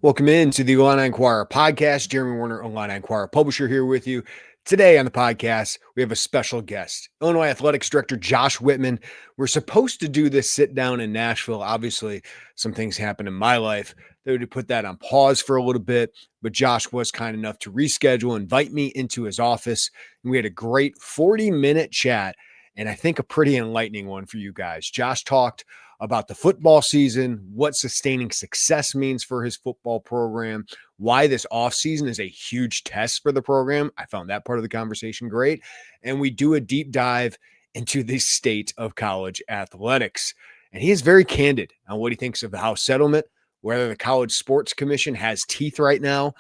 Welcome into the Illini Inquirer Podcast. Jeremy Werner, Illini Inquirer publisher, here with you. Today on the podcast, we have a special guest, Illinois Athletics Director Josh Whitman. We're supposed to do this sit down in Nashville. Obviously, some things happened in my life that would put that on pause for a little bit, but Josh was kind enough to reschedule, invite me into his office, and we had a great 40-minute chat, and I think a pretty enlightening one for you guys. Josh talked about the football season, what sustaining success means for his football program, why this offseason is a huge test for the program. I found that part of the conversation great. And we do a deep dive into the state of college athletics. And he is very candid on what he thinks of the House settlement, whether the College Sports Commission has teeth right now,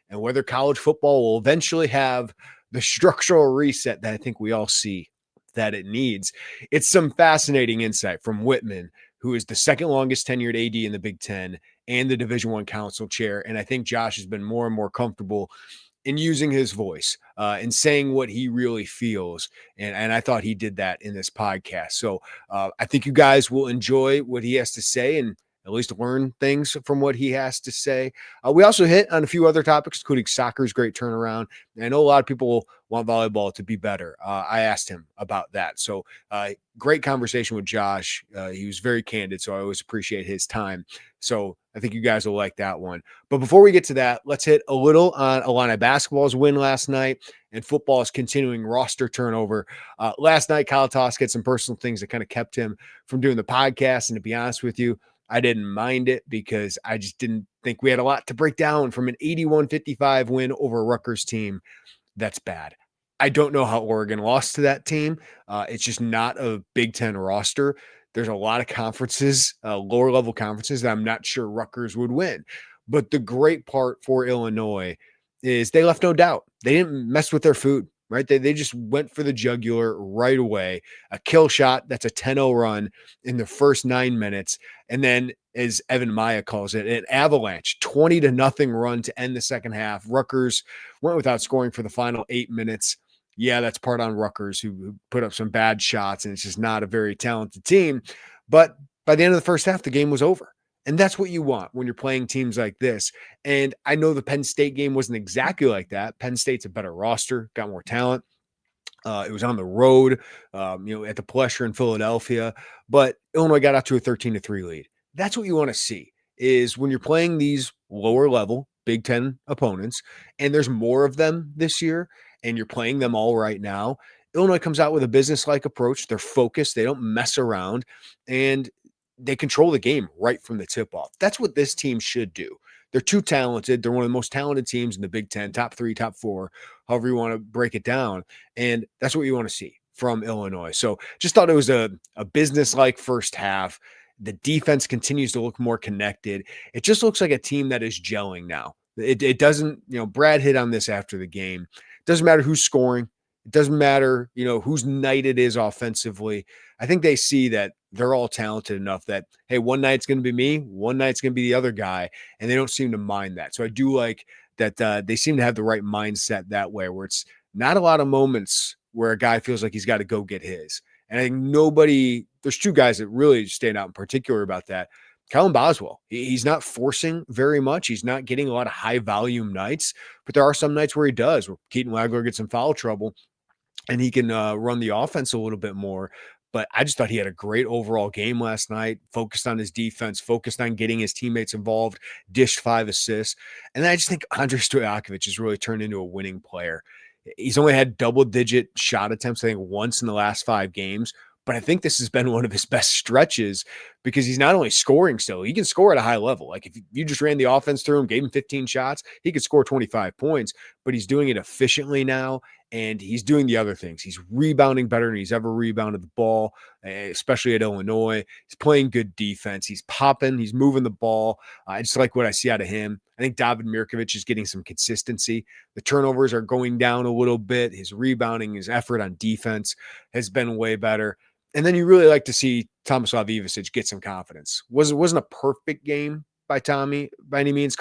and whether college football will eventually have the structural reset that I think we all see that it needs. It's some fascinating insight from Whitman, who is the second longest tenured AD in the Big Ten and the Division I council chair. And I think Josh has been more and more comfortable in using his voice and saying what he really feels. And I thought he did that in this podcast. So I think you guys will enjoy what he has to say and at least learn things from what he has to say. We also hit on a few other topics, including soccer's great turnaround. And I know a lot of people want volleyball to be better. I asked him about that. So great conversation with Josh. He was very candid, so I always appreciate his time. So I think you guys will like that one. But before we get to that, let's hit a little on Illini basketball's win last night and football's continuing roster turnover. Last night, Kyle Tosk had some personal things that kind of kept him from doing the podcast. And to be honest with you, I didn't mind it because I just didn't think we had a lot to break down from an 81-55 win over a Rutgers team. That's bad. I don't know how Oregon lost to that team. It's just not a Big Ten roster. There's a lot of conferences, lower level conferences, that I'm not sure Rutgers would win. But the great part for Illinois is they left no doubt. They didn't mess with their food, right? They just went for the jugular right away. A kill shot, that's a 10-0 run in the first 9 minutes. And then, as Evan Maya calls it, an avalanche, 20-0 run to end the second half. Rutgers went without scoring for the final 8 minutes. Yeah, that's part on Rutgers, who put up some bad shots, and it's just not a very talented team. But by the end of the first half, the game was over. And that's what you want when you're playing teams like this. And I know the Penn State game wasn't exactly like that. Penn State's a better roster, got more talent. It was on the road, at the Pleasure in Philadelphia, but Illinois got out to a 13-3 lead. That's what you want to see, is when you're playing these lower level Big Ten opponents, and there's more of them this year, and you're playing them all right now. Illinois comes out with a business-like approach. They're focused. They don't mess around, and they control the game right from the tip-off. That's what this team should do. They're too talented. They're one of the most talented teams in the Big Ten, top 3, top 4, however you want to break it down. And that's what you want to see from Illinois. So just thought it was a business-like first half. The defense continues to look more connected. It just looks like a team that is gelling now. It doesn't, Brad hit on this after the game. It doesn't matter who's scoring. It doesn't matter, whose night it is offensively. I think they see that they're all talented enough that, hey, one night's going to be me, one night's going to be the other guy, and they don't seem to mind that. So I do like that they seem to have the right mindset that way, where it's not a lot of moments where a guy feels like he's got to go get his. And I think there's two guys that really stand out in particular about that. Kellen Boswell, he's not forcing very much. He's not getting a lot of high volume nights, but there are some nights where he does, where Keaton Wagler gets in foul trouble and he can run the offense a little bit more. But I just thought he had a great overall game last night, focused on his defense, focused on getting his teammates involved, dished 5 assists. And then I just think Andrei Stojakovic has really turned into a winning player. He's only had double-digit shot attempts, I think, once in the last 5 games. But I think this has been one of his best stretches because he's not only scoring still, he can score at a high level. Like if you just ran the offense through him, gave him 15 shots, he could score 25 points, but he's doing it efficiently now. And he's doing the other things. He's rebounding better than he's ever rebounded the ball, especially at Illinois. He's playing good defense. He's popping. He's moving the ball. I just like what I see out of him. I think David Mirkovic is getting some consistency. The turnovers are going down a little bit. His rebounding, his effort on defense has been way better. And then you really like to see Tomislav Ivicic get some confidence. Wasn't a perfect game by Tommy by any means.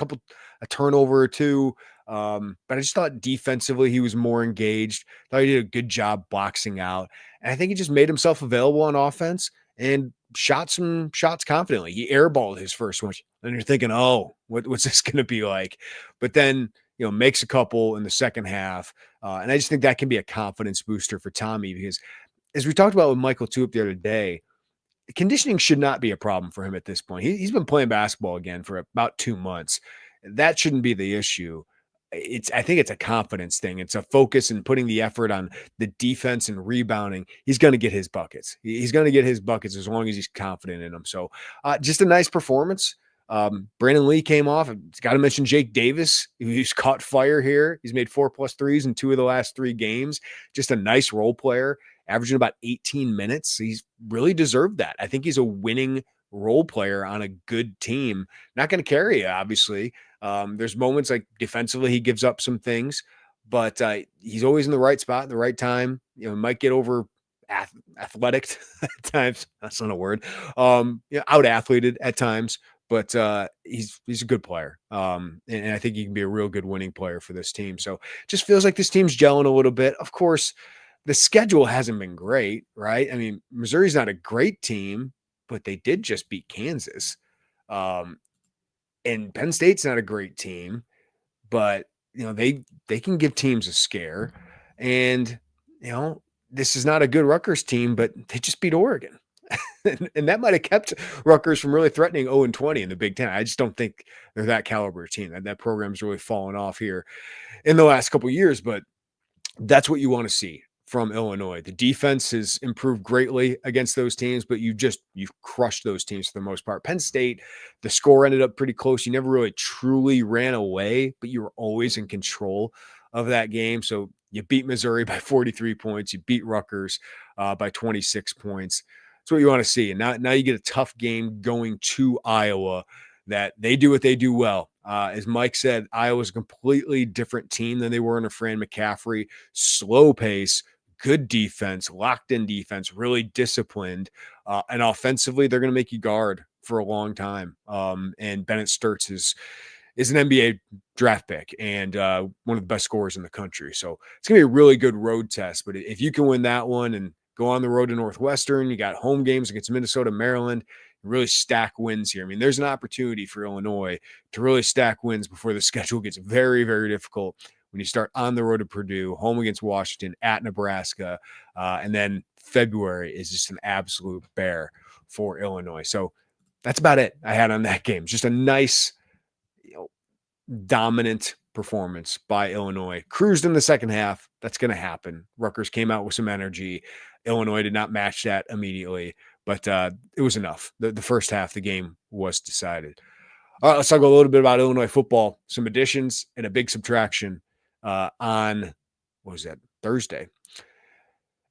A turnover or two. But I just thought defensively he was more engaged. Thought he did a good job boxing out. And I think he just made himself available on offense. and shot some shots confidently. He airballed his first one, and you're thinking, "Oh, what's this going to be like?" But then, makes a couple in the second half, and I just think that can be a confidence booster for Tommy because, as we talked about with Michael Tulip the other day, conditioning should not be a problem for him at this point. He's been playing basketball again for about 2 months. That shouldn't be the issue. I think it's a confidence thing. It's a focus and putting the effort on the defense and rebounding. He's going to get his buckets. He's going to get his buckets as long as he's confident in them. So, just a nice performance. Brandon Lee came off. Got to mention Jake Davis. He's caught fire here. He's made 4+ threes in 2 of the last 3 games. Just a nice role player, averaging about 18 minutes. He's really deserved that. I think he's a winning role player on a good team. Not going to carry you, obviously. There's moments like defensively, he gives up some things, but he's always in the right spot at the right time. Might get over athletic at times. That's not a word. Out athleted at times, but he's a good player. And I think he can be a real good winning player for this team. So just feels like this team's gelling a little bit. Of course, the schedule hasn't been great, right? I mean, Missouri's not a great team, but they did just beat Kansas. And Penn State's not a great team, but they can give teams a scare. And this is not a good Rutgers team, but they just beat Oregon. and that might have kept Rutgers from really threatening 0-20 in the Big Ten. I just don't think they're that caliber team. That program's really fallen off here in the last couple of years, but that's what you want to see from Illinois. The defense has improved greatly against those teams, but you've crushed those teams for the most part. Penn State, the score ended up pretty close. You never really truly ran away, but you were always in control of that game. So you beat Missouri by 43 points. You beat Rutgers by 26 points. That's what you want to see. And now you get a tough game going to Iowa that they do what they do well. As Mike said, Iowa's a completely different team than they were under Fran McCaffrey. Slow pace, good defense, locked in defense, really disciplined. And offensively, they're going to make you guard for a long time. And Bennett Sturtz is an NBA draft pick and one of the best scorers in the country. So it's going to be a really good road test. But if you can win that one and go on the road to Northwestern, you got home games against Minnesota, Maryland, really stack wins here. I mean, there's an opportunity for Illinois to really stack wins before the schedule gets very, very difficult when you start on the road to Purdue, home against Washington, at Nebraska, and then February is just an absolute bear for Illinois. So that's about it I had on that game. Just a nice, dominant performance by Illinois. Cruised in the second half. That's going to happen. Rutgers came out with some energy. Illinois did not match that immediately, but it was enough. The first half, the game was decided. All right, let's talk a little bit about Illinois football. Some additions and a big subtraction on, Thursday.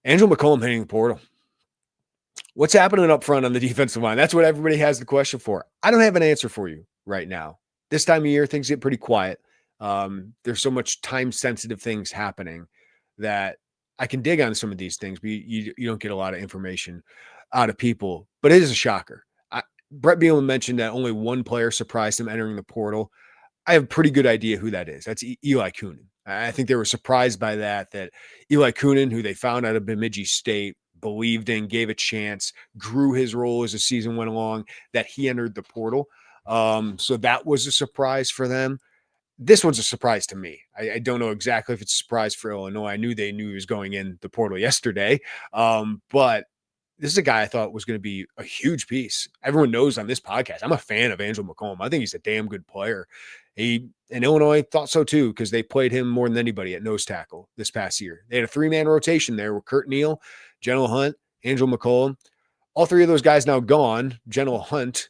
Angelo McCullom hitting the portal. What's happening up front on the defensive line? That's what everybody has the question for. I don't have an answer for you right now. This time of year, things get pretty quiet. There's so much time-sensitive things happening that I can dig on some of these things, but you don't get a lot of information out of people. But it is a shocker. Brett Bielema mentioned that only one player surprised him entering the portal. I have a pretty good idea who that is. That's Eli Coonan. I think they were surprised by that Eli Coonan, who they found out of Bemidji State, believed in, gave a chance, grew his role as the season went along, that he entered the portal. So that was a surprise for them. This one's a surprise to me. I don't know exactly if it's a surprise for Illinois. I knew they knew he was going in the portal yesterday. But this is a guy I thought was going to be a huge piece. Everyone knows on this podcast, I'm a fan of Angelo McCullom. I think he's a damn good player. And Illinois thought so too, because they played him more than anybody at nose tackle this past year. They had a 3-man rotation there with Kurt Neal, General Hunt, Angelo McCullom. All 3 of those guys now gone. General Hunt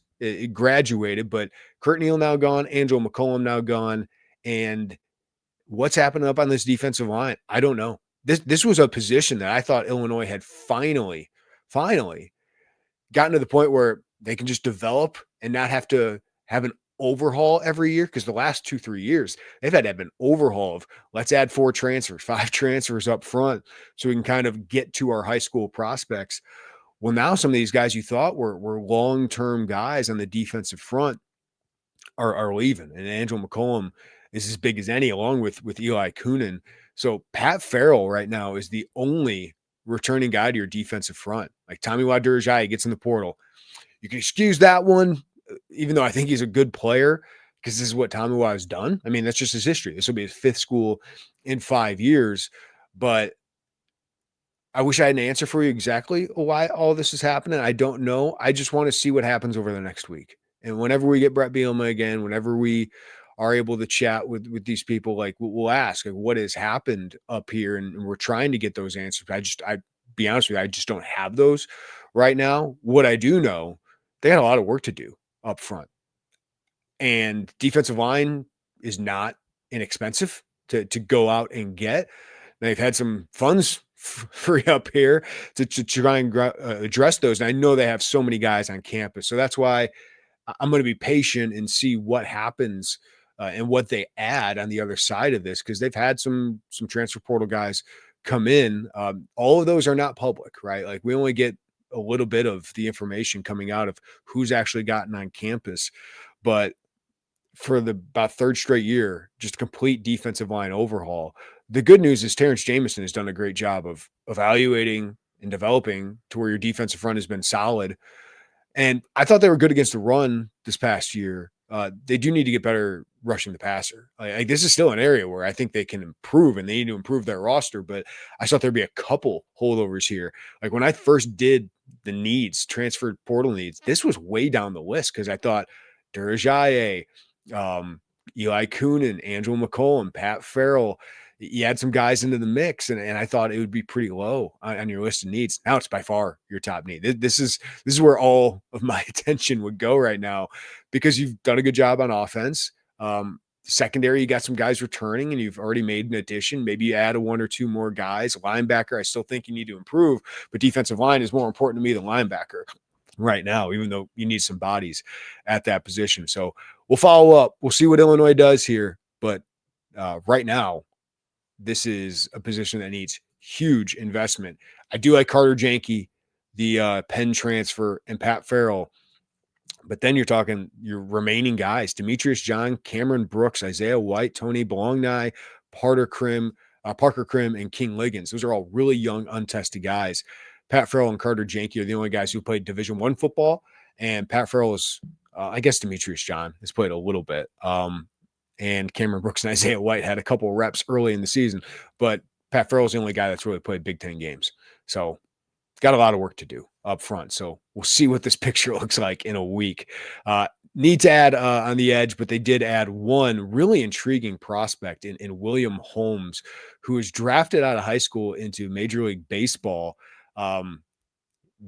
graduated, but Kurt Neal now gone, Angelo McCullom now gone. And what's happening up on this defensive line? I don't know. This was a position that I thought Illinois had finally gotten to the point where they can just develop and not have to have an overhaul every year, because the last 2-3 years they've had to have an overhaul of let's add 4 transfers, 5 transfers up front so we can kind of get to our high school prospects. Well, now some of these guys you thought were long-term guys on the defensive front are leaving, and Angelo McCullom is as big as any, along with Eli Coonan. So Pat Farrell right now is the only returning guy to your defensive front. Like Tommy Wadurajai gets in the portal. You can excuse that one, even though I think he's a good player, because this is what Tommy Watt has done. I mean, that's just his history. This will be his 5th school in 5 years. But I wish I had an answer for you exactly why all this is happening. I don't know. I just want to see what happens over the next week. And whenever we get Brett Bielema again, whenever we are able to chat with these people, like we'll ask, like, what has happened up here, and we're trying to get those answers. I be honest with you, I just don't have those right now. What I do know, they got a lot of work to do up front, and defensive line is not inexpensive to go out and get. They've had some funds free up here to try and address those. And I know they have so many guys on campus. So that's why I'm going to be patient and see what happens and what they add on the other side of this, because they've had some transfer portal guys come in. All of those are not public, right? Like we only get a little bit of the information coming out of who's actually gotten on campus. But for the about 3rd straight year, just a complete defensive line overhaul. The good news is Terrence Jameson has done a great job of evaluating and developing to where your defensive front has been solid. And I thought they were good against the run this past year. They do need to get better rushing the passer. Like this is still an area where I think they can improve, and they need to improve their roster. But I thought there'd be a couple holdovers here. Like when I first did the needs, transfer portal needs, this was way down the list because I thought Durajaye, Eli Coonan, Angelo McCullom, Pat Farrell. You add some guys into the mix, and I thought it would be pretty low on your list of needs. Now it's by far your top need. This is where all of my attention would go right now, because you've done a good job on offense. Secondary, you got some guys returning, and you've already made an addition. Maybe you add 1 or 2 more guys. Linebacker, I still think you need to improve, but defensive line is more important to me than linebacker right now, even though you need some bodies at that position. So we'll follow up. We'll see what Illinois does here. But right now, this is a position that needs huge investment. I do like Carter Janke, the Penn transfer, and Pat Farrell. But then you're talking your remaining guys: Demetrius John, Cameron Brooks, Isaiah White, Tony Bologna, Parker Krim, and King Liggins. Those are all really young, untested guys. Pat Farrell and Carter Janke are the only guys who played Division I football. And Pat Farrell is, I guess Demetrius John has played a little bit. And Cameron Brooks and Isaiah White had a couple of reps early in the season. But Pat Farrell's the only guy that's really played Big Ten games. So got a lot of work to do up front. So we'll see what this picture looks like in a week. Need to add on the edge, but they did add one really intriguing prospect in William Holmes, who was drafted out of high school into Major League Baseball.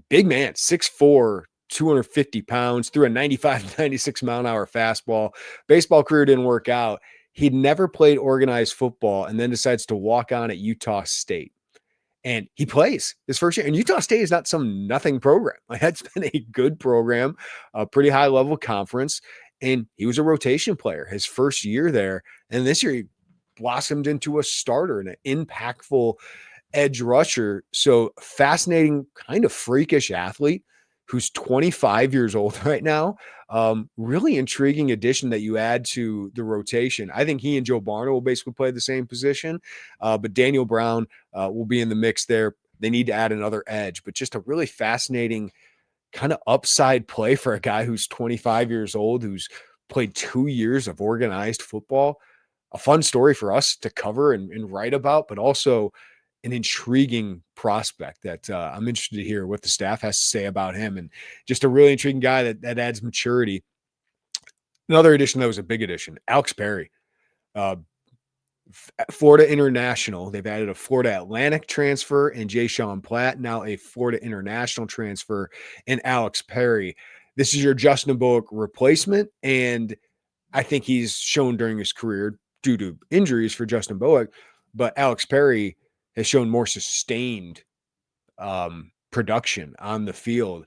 Big man, 6'4", 250 pounds, threw a 95, 96 mile an hour fastball. Baseball career didn't work out. He'd never played organized football and then decides to walk on at Utah State. And he plays his first year. And Utah State is not some nothing program. Like, that's been a good program, a pretty high level conference. And he was a rotation player his first year there. And this year he blossomed into a starter and an impactful edge rusher. So fascinating, kind of freakish athlete who's 25 years old right now. Really intriguing addition that you add to the rotation. I think he and Joe Barner will basically play the same position, but Daniel Brown will be in the mix there. They need to add another edge, but just a really fascinating kind of upside play for a guy who's 25 years old, who's played 2 years of organized football. A fun story for us to cover and write about, but also an intriguing prospect that I'm interested to hear what the staff has to say about him, and just a really intriguing guy that adds maturity. Another addition that was a big addition, Alex Perry, Florida International. They've added a Florida Atlantic transfer and Jay Sean Platt, now a Florida International transfer and Alex Perry. This is your Justin Bullock replacement, and I think he's shown during his career, due to injuries for Justin Bullock, but Alex Perry has shown more sustained production on the field.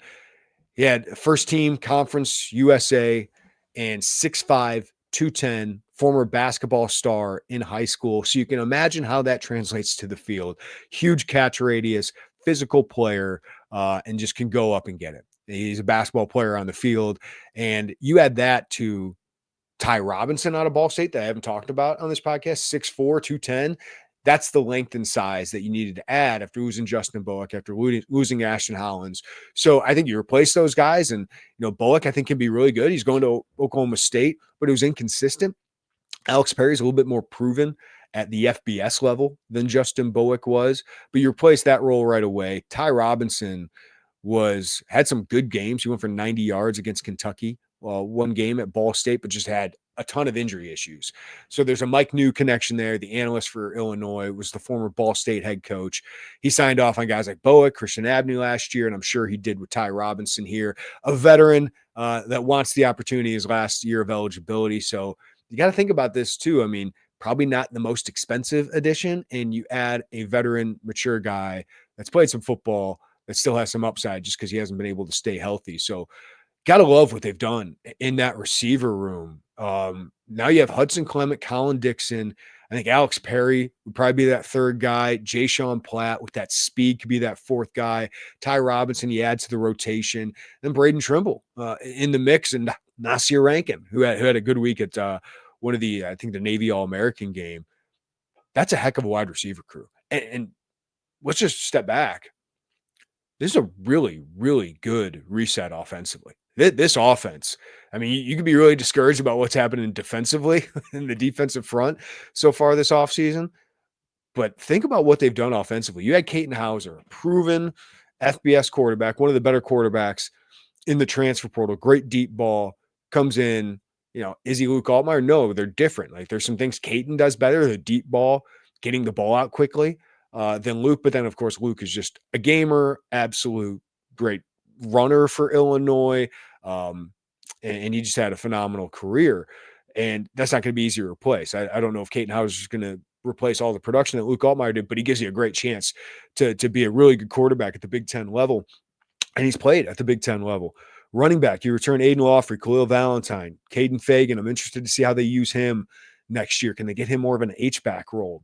He had first team conference USA and 6'5", 210, former basketball star in high school. So you can imagine how that translates to the field. Huge catch radius, physical player, and just can go up and get it. He's a basketball player on the field. And you add that to Ty Robinson out of Ball State that I haven't talked about on this podcast, 6'4", 210. That's the length and size that you needed to add after losing Justin Bullock, after losing Ashton Hollins. So I think you replace those guys, and Bullock I think can be really good. He's going to Oklahoma State, but it was inconsistent. Alex Perry's a little bit more proven at the FBS level than Justin Bullock was, but you replace that role right away. Ty Robinson had some good games. He went for 90 yards against Kentucky, one game at Ball State, but just had a ton of injury issues. So there's a Mike New connection there. The analyst for Illinois was the former Ball State head coach. He signed off on guys like Bullock, Christian Abney last year, and I'm sure he did with Ty Robinson here, a veteran that wants the opportunity his last year of eligibility. So you got to think about this too. I mean, probably not the most expensive addition, and you add a veteran, mature guy that's played some football that still has some upside just because he hasn't been able to stay healthy. So got to love what they've done in that receiver room. Now you have Hudson Clement, Colin Dixon. I think Alex Perry would probably be that third guy. Jay Sean Platt with that speed could be that fourth guy. Ty Robinson, you add to the rotation. Then Braden Trimble in the mix, and Nasir Rankin, who had a good week at one of the, I think the Navy All-American game. That's a heck of a wide receiver crew. And let's just step back. This is a really, really good reset offensively. This offense, I mean, you could be really discouraged about what's happening defensively in the defensive front so far this offseason, but think about what they've done offensively. You had Caton Hauser, a proven FBS quarterback, one of the better quarterbacks in the transfer portal, great deep ball, comes in. Is he Luke Altmaier? No, they're different. Like there's some things Caton does better, the deep ball, getting the ball out quickly. Than Luke. But then, of course, Luke is just a gamer, absolute great runner for Illinois. And he just had a phenomenal career. And that's not going to be easy to replace. I don't know if Caton Hauser is going to replace all the production that Luke Altmaier did, but he gives you a great chance to be a really good quarterback at the Big Ten level. And he's played at the Big Ten level. Running back, you return Aiden Lawfrey, Khalil Valentine, Caden Fagan. I'm interested to see how they use him next year. Can they get him more of an H-back role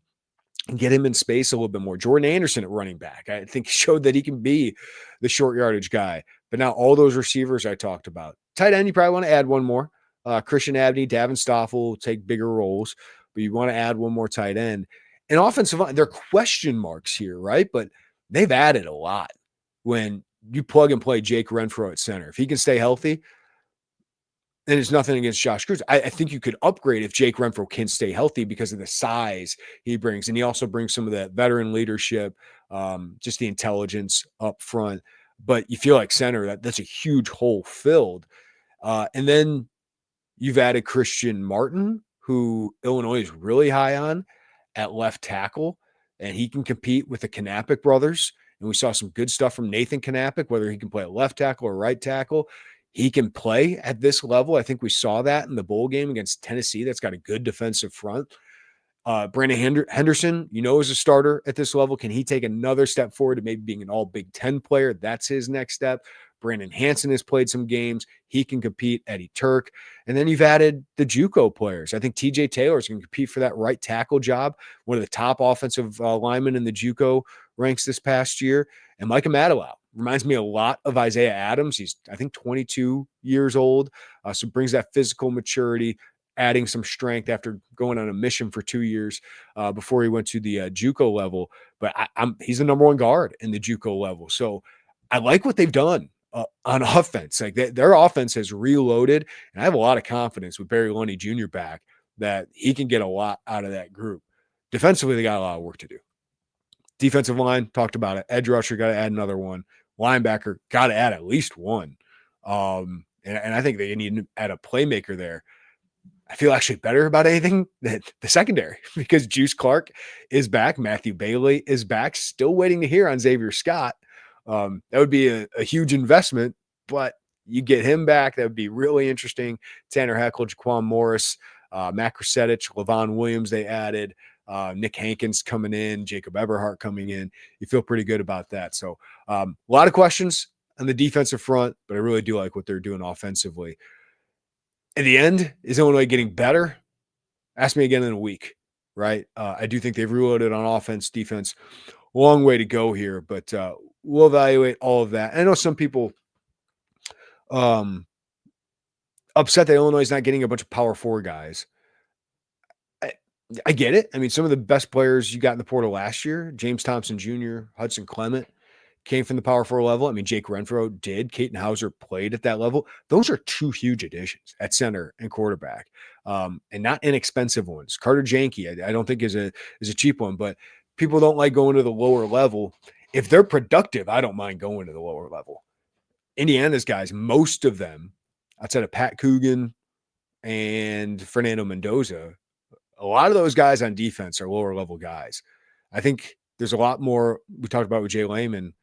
and get him in space a little bit more? Jordan Anderson at running back, I think, showed that he can be the short yardage guy. But now all those receivers I talked about. Tight end, you probably want to add one more. Christian Abney, Davin Stoffel will take bigger roles, but you want to add one more tight end. And offensive line, they're question marks here, right? But they've added a lot when you plug and play Jake Renfro at center. If he can stay healthy, and it's nothing against Josh Cruz. I think you could upgrade if Jake Renfro can stay healthy because of the size he brings. And he also brings some of that veteran leadership, just the intelligence up front. But you feel like center, that's a huge hole filled. And then you've added Christian Martin, who Illinois is really high on at left tackle. And he can compete with the Knappich brothers. And we saw some good stuff from Nathan Knappich, whether he can play at left tackle or right tackle. He can play at this level. I think we saw that in the bowl game against Tennessee. That's got a good defensive front. Brandon Henderson, is a starter at this level. Can he take another step forward to maybe being an all Big Ten player? That's his next step. Brandon Hansen has played some games. He can compete. Eddie Turk. And then you've added the JUCO players. I think TJ Taylor is going to compete for that right tackle job, one of the top offensive linemen in the JUCO ranks this past year. And Micah Matalau reminds me a lot of Isaiah Adams. He's, I think, 22 years old. So brings that physical maturity, adding some strength after going on a mission for 2 years before he went to the JUCO level. But he's the number one guard in the JUCO level. So I like what they've done on offense. Like their offense has reloaded, and I have a lot of confidence with Barry Lundy Jr. back that he can get a lot out of that group. Defensively, they got a lot of work to do. Defensive line, talked about it. Edge rusher, got to add another one. Linebacker, got to add at least one. And I think they need to add a playmaker there. I feel actually better about anything than the secondary because Juice Clark is back. Matthew Bailey is back. Still waiting to hear on Xavier Scott. That would be a huge investment, but you get him back. That would be really interesting. Tanner Heckle, Jaquan Morris, Matt Krasetich, Levon Williams they added. Nick Hankins coming in, Jacob Eberhardt coming in. You feel pretty good about that. So a lot of questions on the defensive front, but I really do like what they're doing offensively. In the end, is Illinois getting better? Ask me again in a week, right? I do think they've reloaded on offense, defense. Long way to go here, but we'll evaluate all of that. And I know some people upset that Illinois is not getting a bunch of Power 4 guys. I get it. I mean, some of the best players you got in the portal last year, James Thompson Jr., Hudson Clement, came from the Power 4 level. I mean, Jake Renfro did. Caton Hauser played at that level. Those are two huge additions at center and quarterback, and not inexpensive ones. Carter Janke, I don't think is a cheap one, but people don't like going to the lower level. If they're productive, I don't mind going to the lower level. Indiana's guys, most of them, outside of Pat Coogan and Fernando Mendoza, a lot of those guys on defense are lower level guys. I think there's a lot more we talked about with Jay Lehman.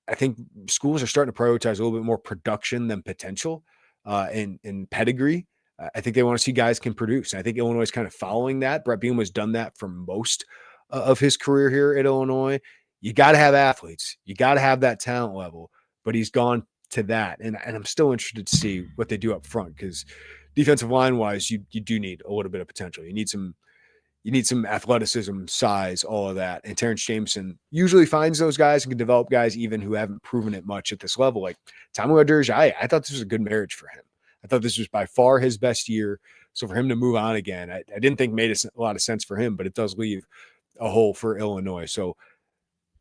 I think schools are starting to prioritize a little bit more production than potential and pedigree. I think they want to see guys can produce. And I think Illinois is kind of following that. Brett Bielema has done that for most of his career here at Illinois. You got to have athletes. You got to have that talent level. But he's gone to that. And I'm still interested to see what they do up front because defensive line wise, you do need a little bit of potential. You need some athleticism, size, all of that. And Terrence Jameson usually finds those guys and can develop guys even who haven't proven it much at this level. Like Tommy Wadurge, I thought this was a good marriage for him. I thought this was by far his best year. So for him to move on again, I didn't think made a lot of sense for him, but it does leave a hole for Illinois. So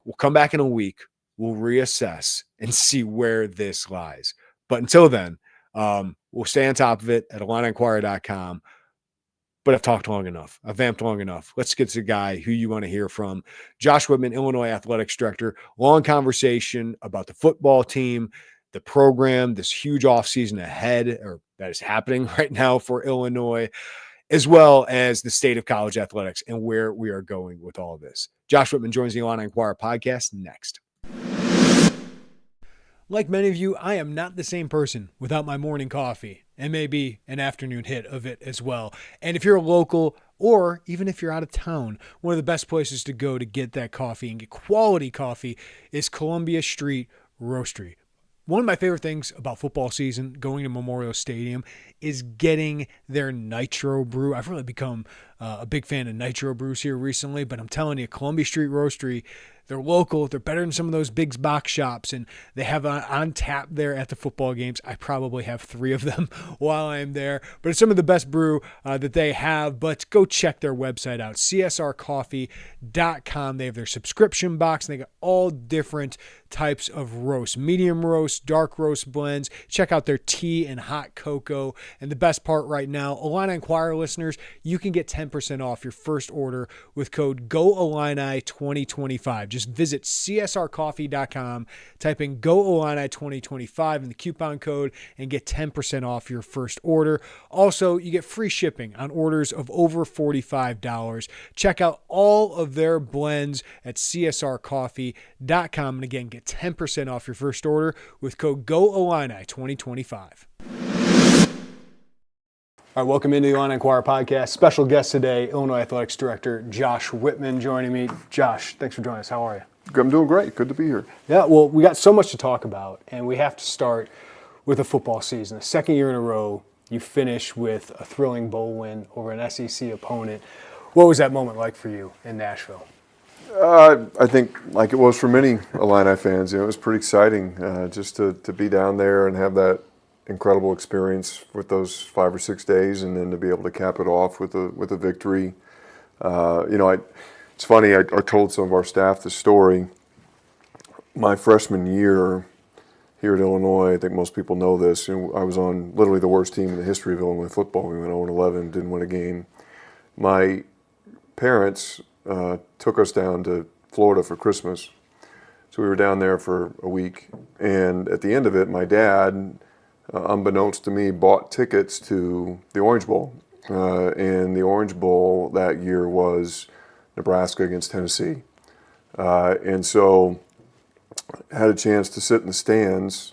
we'll come back in a week. We'll reassess and see where this lies. But until then, we'll stay on top of it at IlliniInquirer.com. But I've talked long enough. I've vamped long enough. Let's get to the guy who you want to hear from. Josh Whitman, Illinois Athletics Director. Long conversation about the football team, the program, this huge offseason ahead, or that is happening right now for Illinois, as well as the state of college athletics and where we are going with all of this. Josh Whitman joins the Illini Inquirer podcast next. Like many of you, I am not the same person without my morning coffee and maybe an afternoon hit of it as well. And if you're a local or even if you're out of town, one of the best places to go to get that coffee and get quality coffee is Columbia Street Roastery. One of my favorite things about football season, going to Memorial Stadium, is getting their nitro brew. I've really become a big fan of nitro brews here recently, but I'm telling you, Columbia Street Roastery, they're local. They're better than some of those big box shops, and they have on tap there at the football games. I probably have 3 of them while I'm there, but it's some of the best brew that they have. But go check their website out, csrcoffee.com. They have their subscription box, and they got all different types of roast, medium roast, dark roast blends. Check out their tea and hot cocoa. And the best part right now, Illini Inquirer listeners, you can get 10% off your first order with code GOILLINI2025. Just visit csrcoffee.com, type in GOILLINI2025 in the coupon code, and get 10% off your first order. Also, you get free shipping on orders of over $45. Check out all of their blends at csrcoffee.com. And again, get 10% off your first order with code GOILLINI2025. All right, welcome into the Illini Inquirer Podcast. Special guest today, Illinois Athletics Director Josh Whitman joining me. Josh, thanks for joining us. How are you? I'm doing great. Good to be here. Yeah, well, we got so much to talk about, and we have to start with the football season. The second year in a row, you finish with a thrilling bowl win over an SEC opponent. What was that moment like for you in Nashville? I think, like it was for many Illini fans, it was pretty exciting just to be down there and have that incredible experience with those 5 or 6 days, and then to be able to cap it off with a victory. It's funny. I told some of our staff the story. My freshman year here at Illinois, I think most people know this. I was on literally the worst team in the history of Illinois football. We went 0-11, didn't win a game. My parents took us down to Florida for Christmas. So we were down there for a week. And at the end of it, my dad, unbeknownst to me, bought tickets to the Orange Bowl. And the Orange Bowl that year was Nebraska against Tennessee. And so I had a chance to sit in the stands,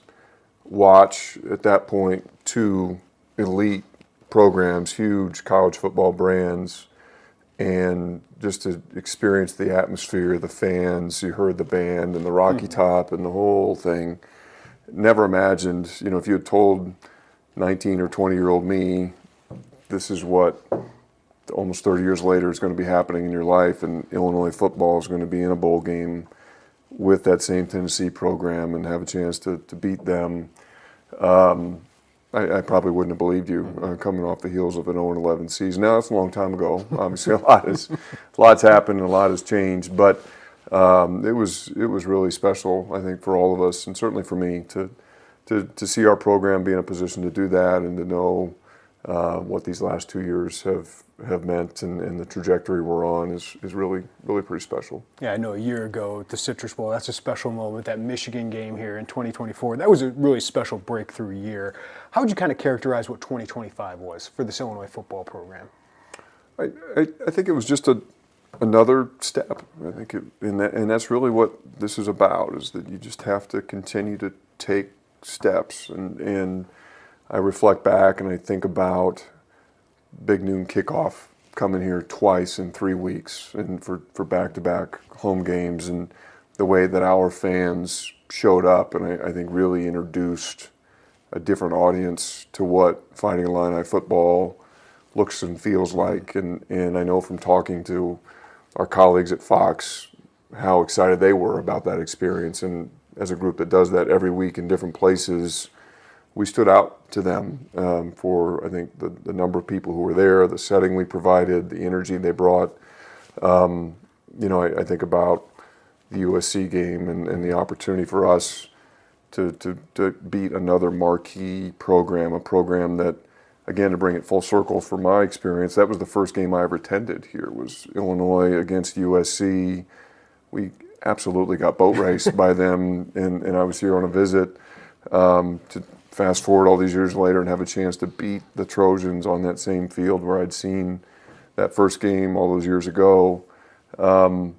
watch, at that point, 2 elite programs, huge college football brands, and just to experience the atmosphere, the fans. You heard the band and the Rocky Top and the whole thing. Never imagined, if you had told 19 or 20-year-old me, this is what almost 30 years later is going to be happening in your life, and Illinois football is going to be in a bowl game with that same Tennessee program and have a chance to beat them. I probably wouldn't have believed you coming off the heels of an 0-11 season. Now, that's a long time ago. Obviously, lots happened and a lot has changed, but it was really special, I think, for all of us, and certainly for me, to see our program be in a position to do that and to know what these last 2 years have meant and the trajectory we're on is really pretty special. Yeah, I know a year ago at the Citrus Bowl, that's a special moment. That Michigan game here in 2024, that was a really special breakthrough year. How would you kind of characterize what 2025 was for this Illinois football program? I think it was just another step. I think and that's really what this is about, is that you just have to continue to take steps. And I reflect back and I think about Big Noon kickoff coming here twice in 3 weeks and for back-to-back home games, and the way that our fans showed up, and I think really introduced a different audience to what Fighting Illini football looks and feels like. And I know from talking to our colleagues at Fox how excited they were about that experience. And as a group that does that every week in different places, we stood out to them for, I think, the number of people who were there, the setting we provided, the energy they brought. I think about the USC game and the opportunity for us to beat another marquee program, a program that, again, to bring it full circle for my experience, that was the first game I ever attended here, was Illinois against USC. We absolutely got boat raced by them, and I was here on a visit to fast forward all these years later and have a chance to beat the Trojans on that same field where I'd seen that first game all those years ago. There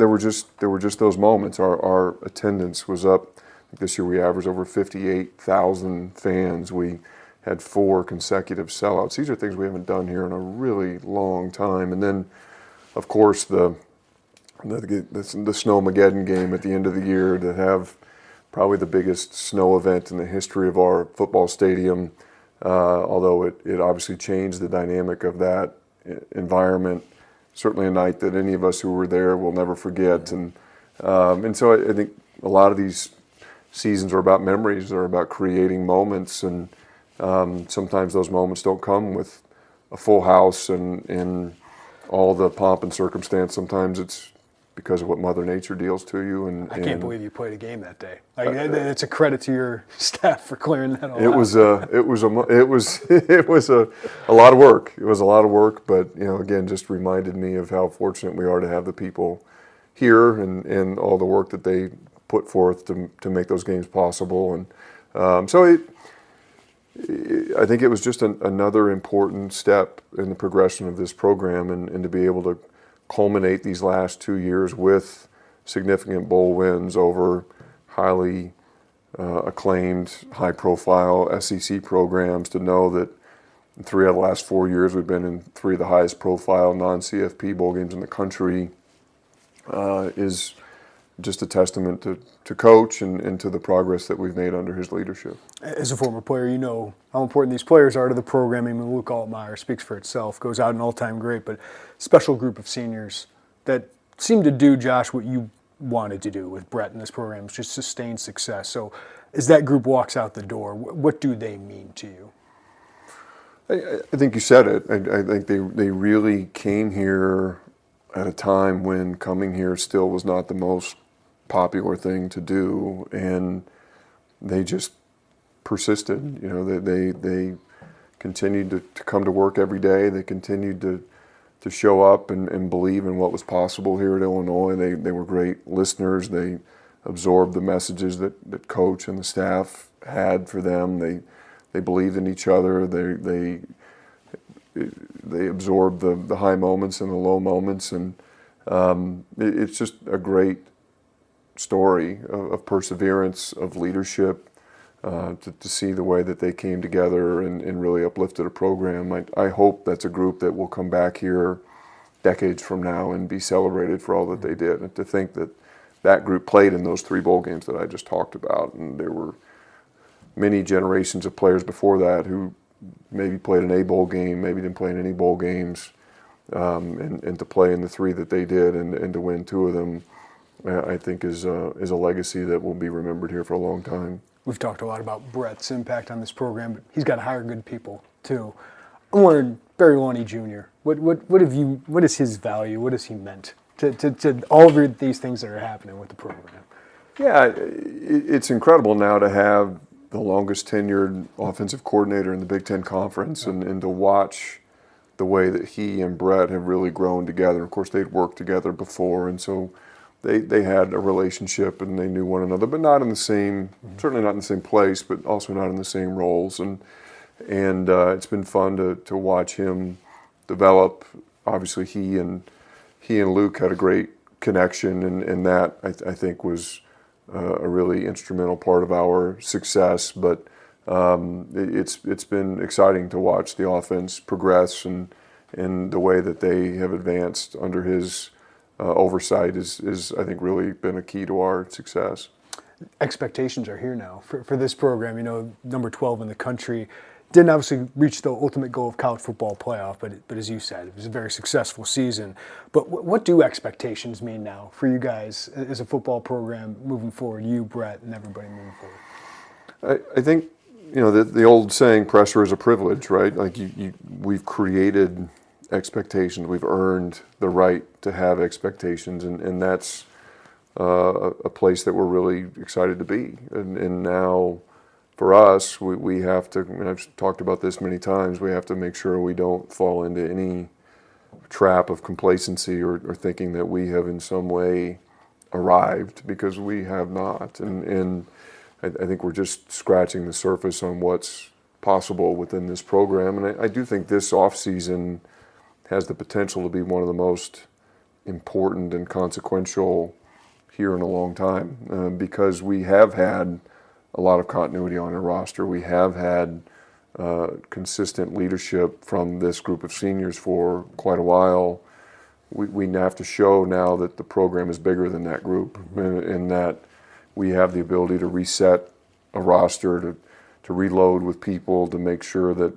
were just those moments. Our attendance was up. This year we averaged over 58,000 fans. We had 4 consecutive sellouts. These are things we haven't done here in a really long time. And then, of course, the Snowmageddon game at the end of the year, to have probably the biggest snow event in the history of our football stadium, although it obviously changed the dynamic of that environment. Certainly a night that any of us who were there will never forget. And so I think a lot of these seasons are about memories. They're about creating moments, and sometimes those moments don't come with a full house and all the pomp and circumstance. Sometimes it's because of what Mother Nature deals to you. And I can't believe you played a game that day. It's a credit to your staff for clearing that all out. It was a lot of work. It was a lot of work, but again, just reminded me of how fortunate we are to have the people here and all the work that they put forth to make those games possible. And so I think it was just another important step in the progression of this program, and to be able to culminate these last 2 years with significant bowl wins over highly acclaimed, high-profile SEC programs, to know that in 3 out of the last 4 years we've been in 3 of the highest-profile non-CFP bowl games in the country is just a testament to Coach and to the progress that we've made under his leadership. As a former player, you know how important these players are to the program. I mean, Luke Altmaier speaks for itself, goes out an all-time great, but special group of seniors that seem to do, Josh, what you wanted to do with Brett in this program, is just sustain success. So as that group walks out the door, what do they mean to you? I think you said it. I think they really came here at a time when coming here still was not the most popular thing to do, and they just persisted. They continued to come to work every day. They continued to show up and believe in what was possible here at Illinois. They were great listeners. They absorbed the messages that Coach and the staff had for them. They believed in each other. They absorbed the high moments and the low moments, and it's just a great story of perseverance, of leadership, to see the way that they came together and really uplifted a program. I hope that's a group that will come back here decades from now and be celebrated for all that they did. And to think that group played in those 3 bowl games that I just talked about, and there were many generations of players before that who maybe played an A bowl game, maybe didn't play in any bowl games, and to play in the 3 that they did and to win 2 of them, I think is a legacy that will be remembered here for a long time. We've talked a lot about Brett's impact on this program, but he's got to hire good people too. I'm wondering, Barry Lonnie Jr., what is his value? What has he meant to all of these things that are happening with the program? Yeah, it's incredible now to have the longest tenured offensive coordinator in the Big Ten Conference, and to watch the way that he and Brett have really grown together. Of course, they'd worked together before, and so they had a relationship and they knew one another, but not in the same, certainly not in the same place, but also not in the same roles. And it's been fun to watch him develop. Obviously, he and Luke had a great connection, and that I think was a really instrumental part of our success. But it's been exciting to watch the offense progress, and the way that they have advanced under his oversight is I think really been a key to our success. Expectations are here now for this program. Number 12 in the country. Didn't obviously reach the ultimate goal of college football playoff, but as you said, it was a very successful season. But what do expectations mean now for you guys as a football program moving forward, you, Brett, and everybody moving forward? I think, the old saying, pressure is a privilege, right? Like we've created expectations. We've earned the right to have expectations, and that's a place that we're really excited to be. And now, for us, we have to, and I've talked about this many times, we have to make sure we don't fall into any trap of complacency or thinking that we have in some way arrived, because we have not. And I think we're just scratching the surface on what's possible within this program. And I do think this offseason has the potential to be one of the most important and consequential here in a long time, because we have had a lot of continuity on our roster. We have had consistent leadership from this group of seniors for quite a while. We have to show now that the program is bigger than that group, and that we have the ability to reset a roster, to reload with people, to make sure that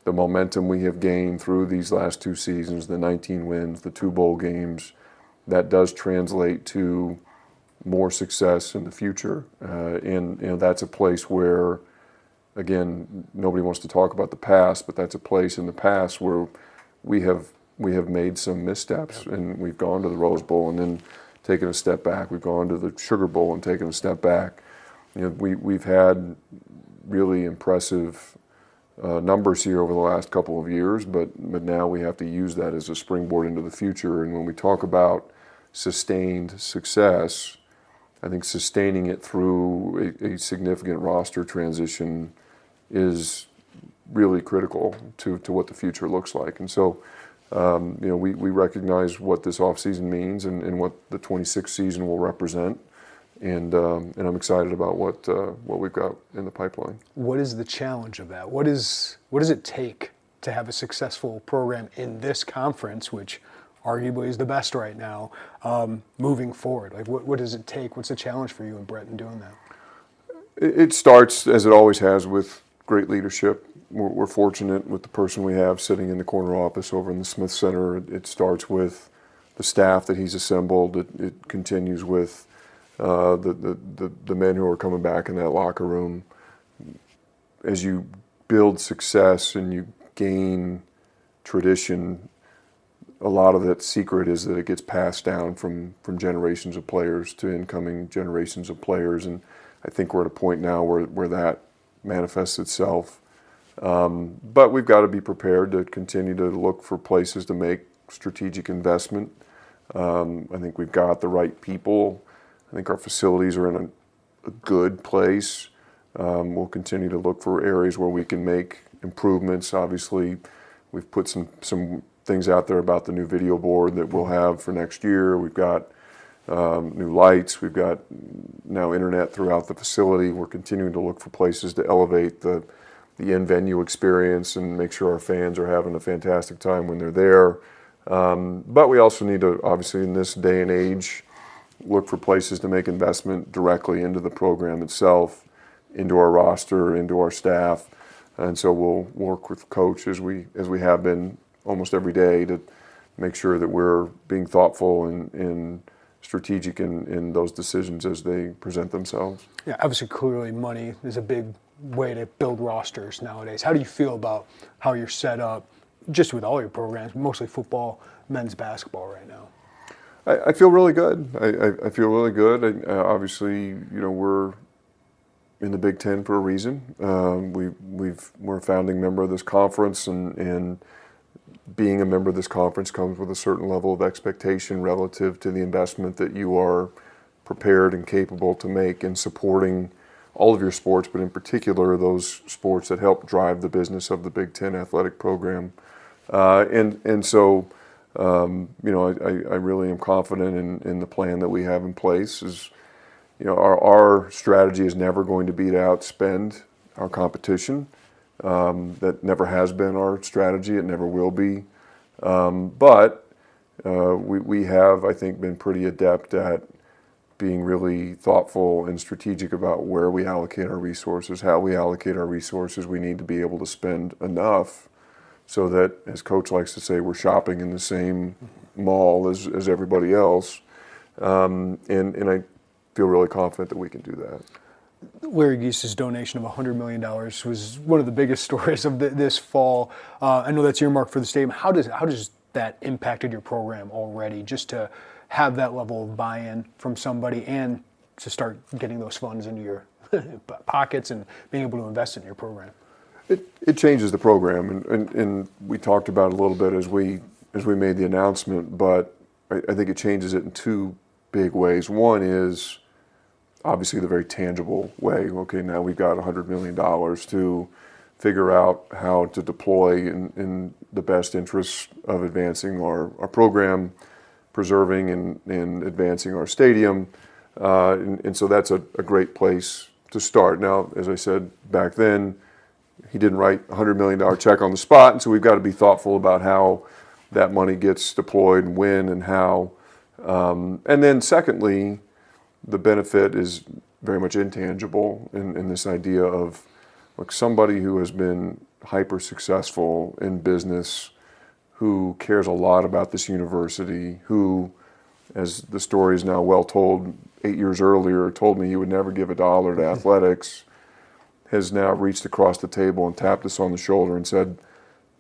the momentum we have gained through these last two seasons, the 19 wins, the 2 bowl games, that does translate to more success in the future. And that's a place where, again, nobody wants to talk about the past, but that's a place in the past where we have made some missteps, and we've gone to the Rose Bowl and then taken a step back. We've gone to the Sugar Bowl and taken a step back. We've had really impressive numbers here over the last couple of years, but now we have to use that as a springboard into the future. And when we talk about sustained success, I think sustaining it through a significant roster transition is really critical to what the future looks like. And so, we recognize what this offseason means and what the 26th season will represent. And I'm excited about what we've got in the pipeline. What is the challenge of that? What does it take to have a successful program in this conference, which arguably is the best right now, moving forward? Like, what does it take? What's the challenge for you and Brett in doing that? It starts, as it always has, with great leadership. We're fortunate with the person we have sitting in the corner office over in the Smith Center. It starts with the staff that he's assembled. It continues with the men who are coming back in that locker room. As you build success and you gain tradition, a lot of that secret is that it gets passed down from generations of players to incoming generations of players. And I think we're at a point now where that manifests itself. But we've got to be prepared to continue to look for places to make strategic investment. I think we've got the right people. I think our facilities are in a good place. We'll continue to look for areas where we can make improvements. Obviously, we've put some things out there about the new video board that we'll have for next year. We've got new lights. We've got now internet throughout the facility. We're continuing to look for places to elevate the in-venue experience and make sure our fans are having a fantastic time when they're there. But we also need to, obviously, in this day and age, look for places to make investment directly into the program itself, into our roster, into our staff. And so we'll work with Coach as we have been almost every day to make sure that we're being thoughtful in strategic in those decisions as they present themselves. Yeah, obviously, clearly money is a big way to build rosters nowadays. How do you feel about how you're set up, just with all your programs, mostly football, men's basketball right now? I feel really good. I feel really good. Obviously, we're in the Big Ten for a reason. We're a founding member of this conference, and being a member of this conference comes with a certain level of expectation relative to the investment that you are prepared and capable to make in supporting all of your sports, but in particular those sports that help drive the business of the Big Ten athletic program. So I really am confident in the plan that we have in place. Our strategy is never going to be to outspend our competition. That never has been our strategy. It never will be. But we have, I think, been pretty adept at being really thoughtful and strategic about where we allocate our resources, how we allocate our resources. We need to be able to spend enough so that, as Coach likes to say, we're shopping in the same mall as everybody else. And I feel really confident that we can do that. Larry Geese's donation of $100 million was one of the biggest stories of this fall. I know that's earmarked for the stadium. How does that impacted your program already, just to have that level of buy-in from somebody and to start getting those funds into your pockets and being able to invest in your program? It changes the program, and we talked about it a little bit as we made the announcement, but I think it changes it in two big ways. One is obviously the very tangible way. Okay, now we've got $100 million to figure out how to deploy in the best interests of advancing our program, preserving and advancing our stadium. And so that's a great place to start. Now, as I said back then, he didn't write a $100 million check on the spot, and so we've got to be thoughtful about how that money gets deployed and when and how. And then secondly, the benefit is very much intangible in this idea of somebody who has been hyper successful in business, who cares a lot about this university, who, as the story is now well told, 8 years earlier told me he would never give $1 to athletics, has now reached across the table and tapped us on the shoulder and said,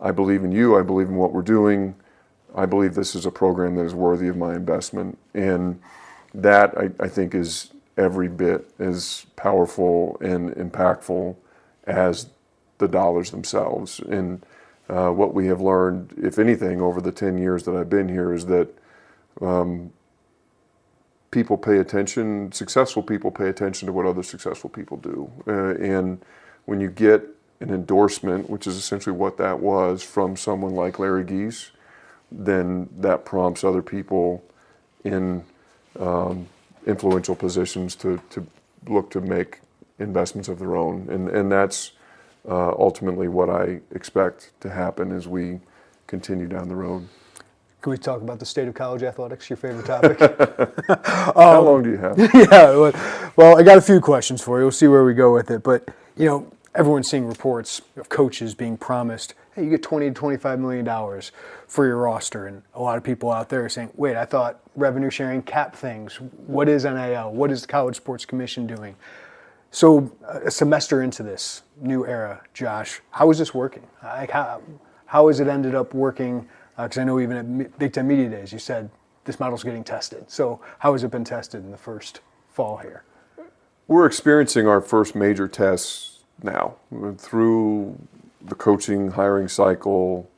I believe in you, I believe in what we're doing, I believe this is a program that is worthy of my investment. And that, I think, is every bit as powerful and impactful as the dollars themselves. And what we have learned, if anything, over the 10 years that I've been here is that people pay attention, successful people pay attention to what other successful people do. And when you get an endorsement, which is essentially what that was, from someone like Larry Geese, then that prompts other people in influential positions to look to make investments of their own. And that's ultimately what I expect to happen as we continue down the road. Can we talk about the state of college athletics, your favorite topic? How long do you have? Yeah, well, I got a few questions for you. We'll see where we go with it. But, everyone's seeing reports of coaches being promised, hey, you get $20 to $25 million for your roster. And a lot of people out there are saying, wait, I thought revenue sharing cap things. What is NIL? What is the College Sports Commission doing? So a semester into this new era, Josh, how is this working? How has it ended up working? Because I know even at Big Ten Media Days, you said this model's getting tested. So how has it been tested in the first fall here? We're experiencing our first major tests now. Through the coaching hiring cycle,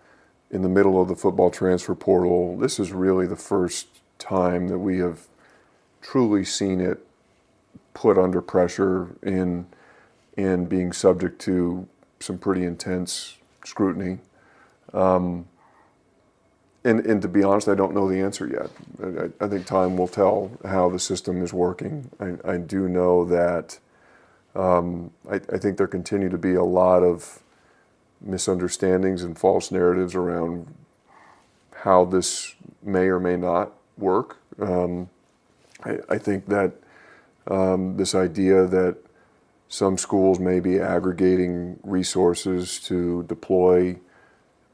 in the middle of the football transfer portal, this is really the first time that we have truly seen it put under pressure and being subject to some pretty intense scrutiny. And to be honest, I don't know the answer yet. I think time will tell how the system is working. I do know that I think there continue to be a lot of misunderstandings and false narratives around how this may or may not work. I think that this idea that some schools may be aggregating resources to deploy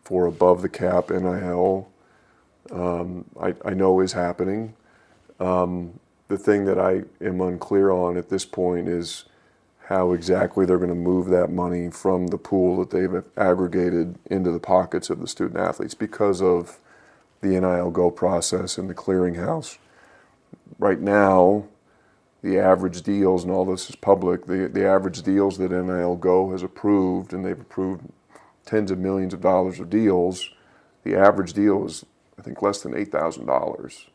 for above the cap NIL, I know is happening. The thing that I am unclear on at this point is how exactly they're going to move that money from the pool that they've aggregated into the pockets of the student athletes because of the NIL Go process and the clearinghouse. Right now, the average deals, and all this is public, the average deals that NIL Go has approved, and they've approved tens of millions of dollars of deals, the average deal is, I think, less than $8,000.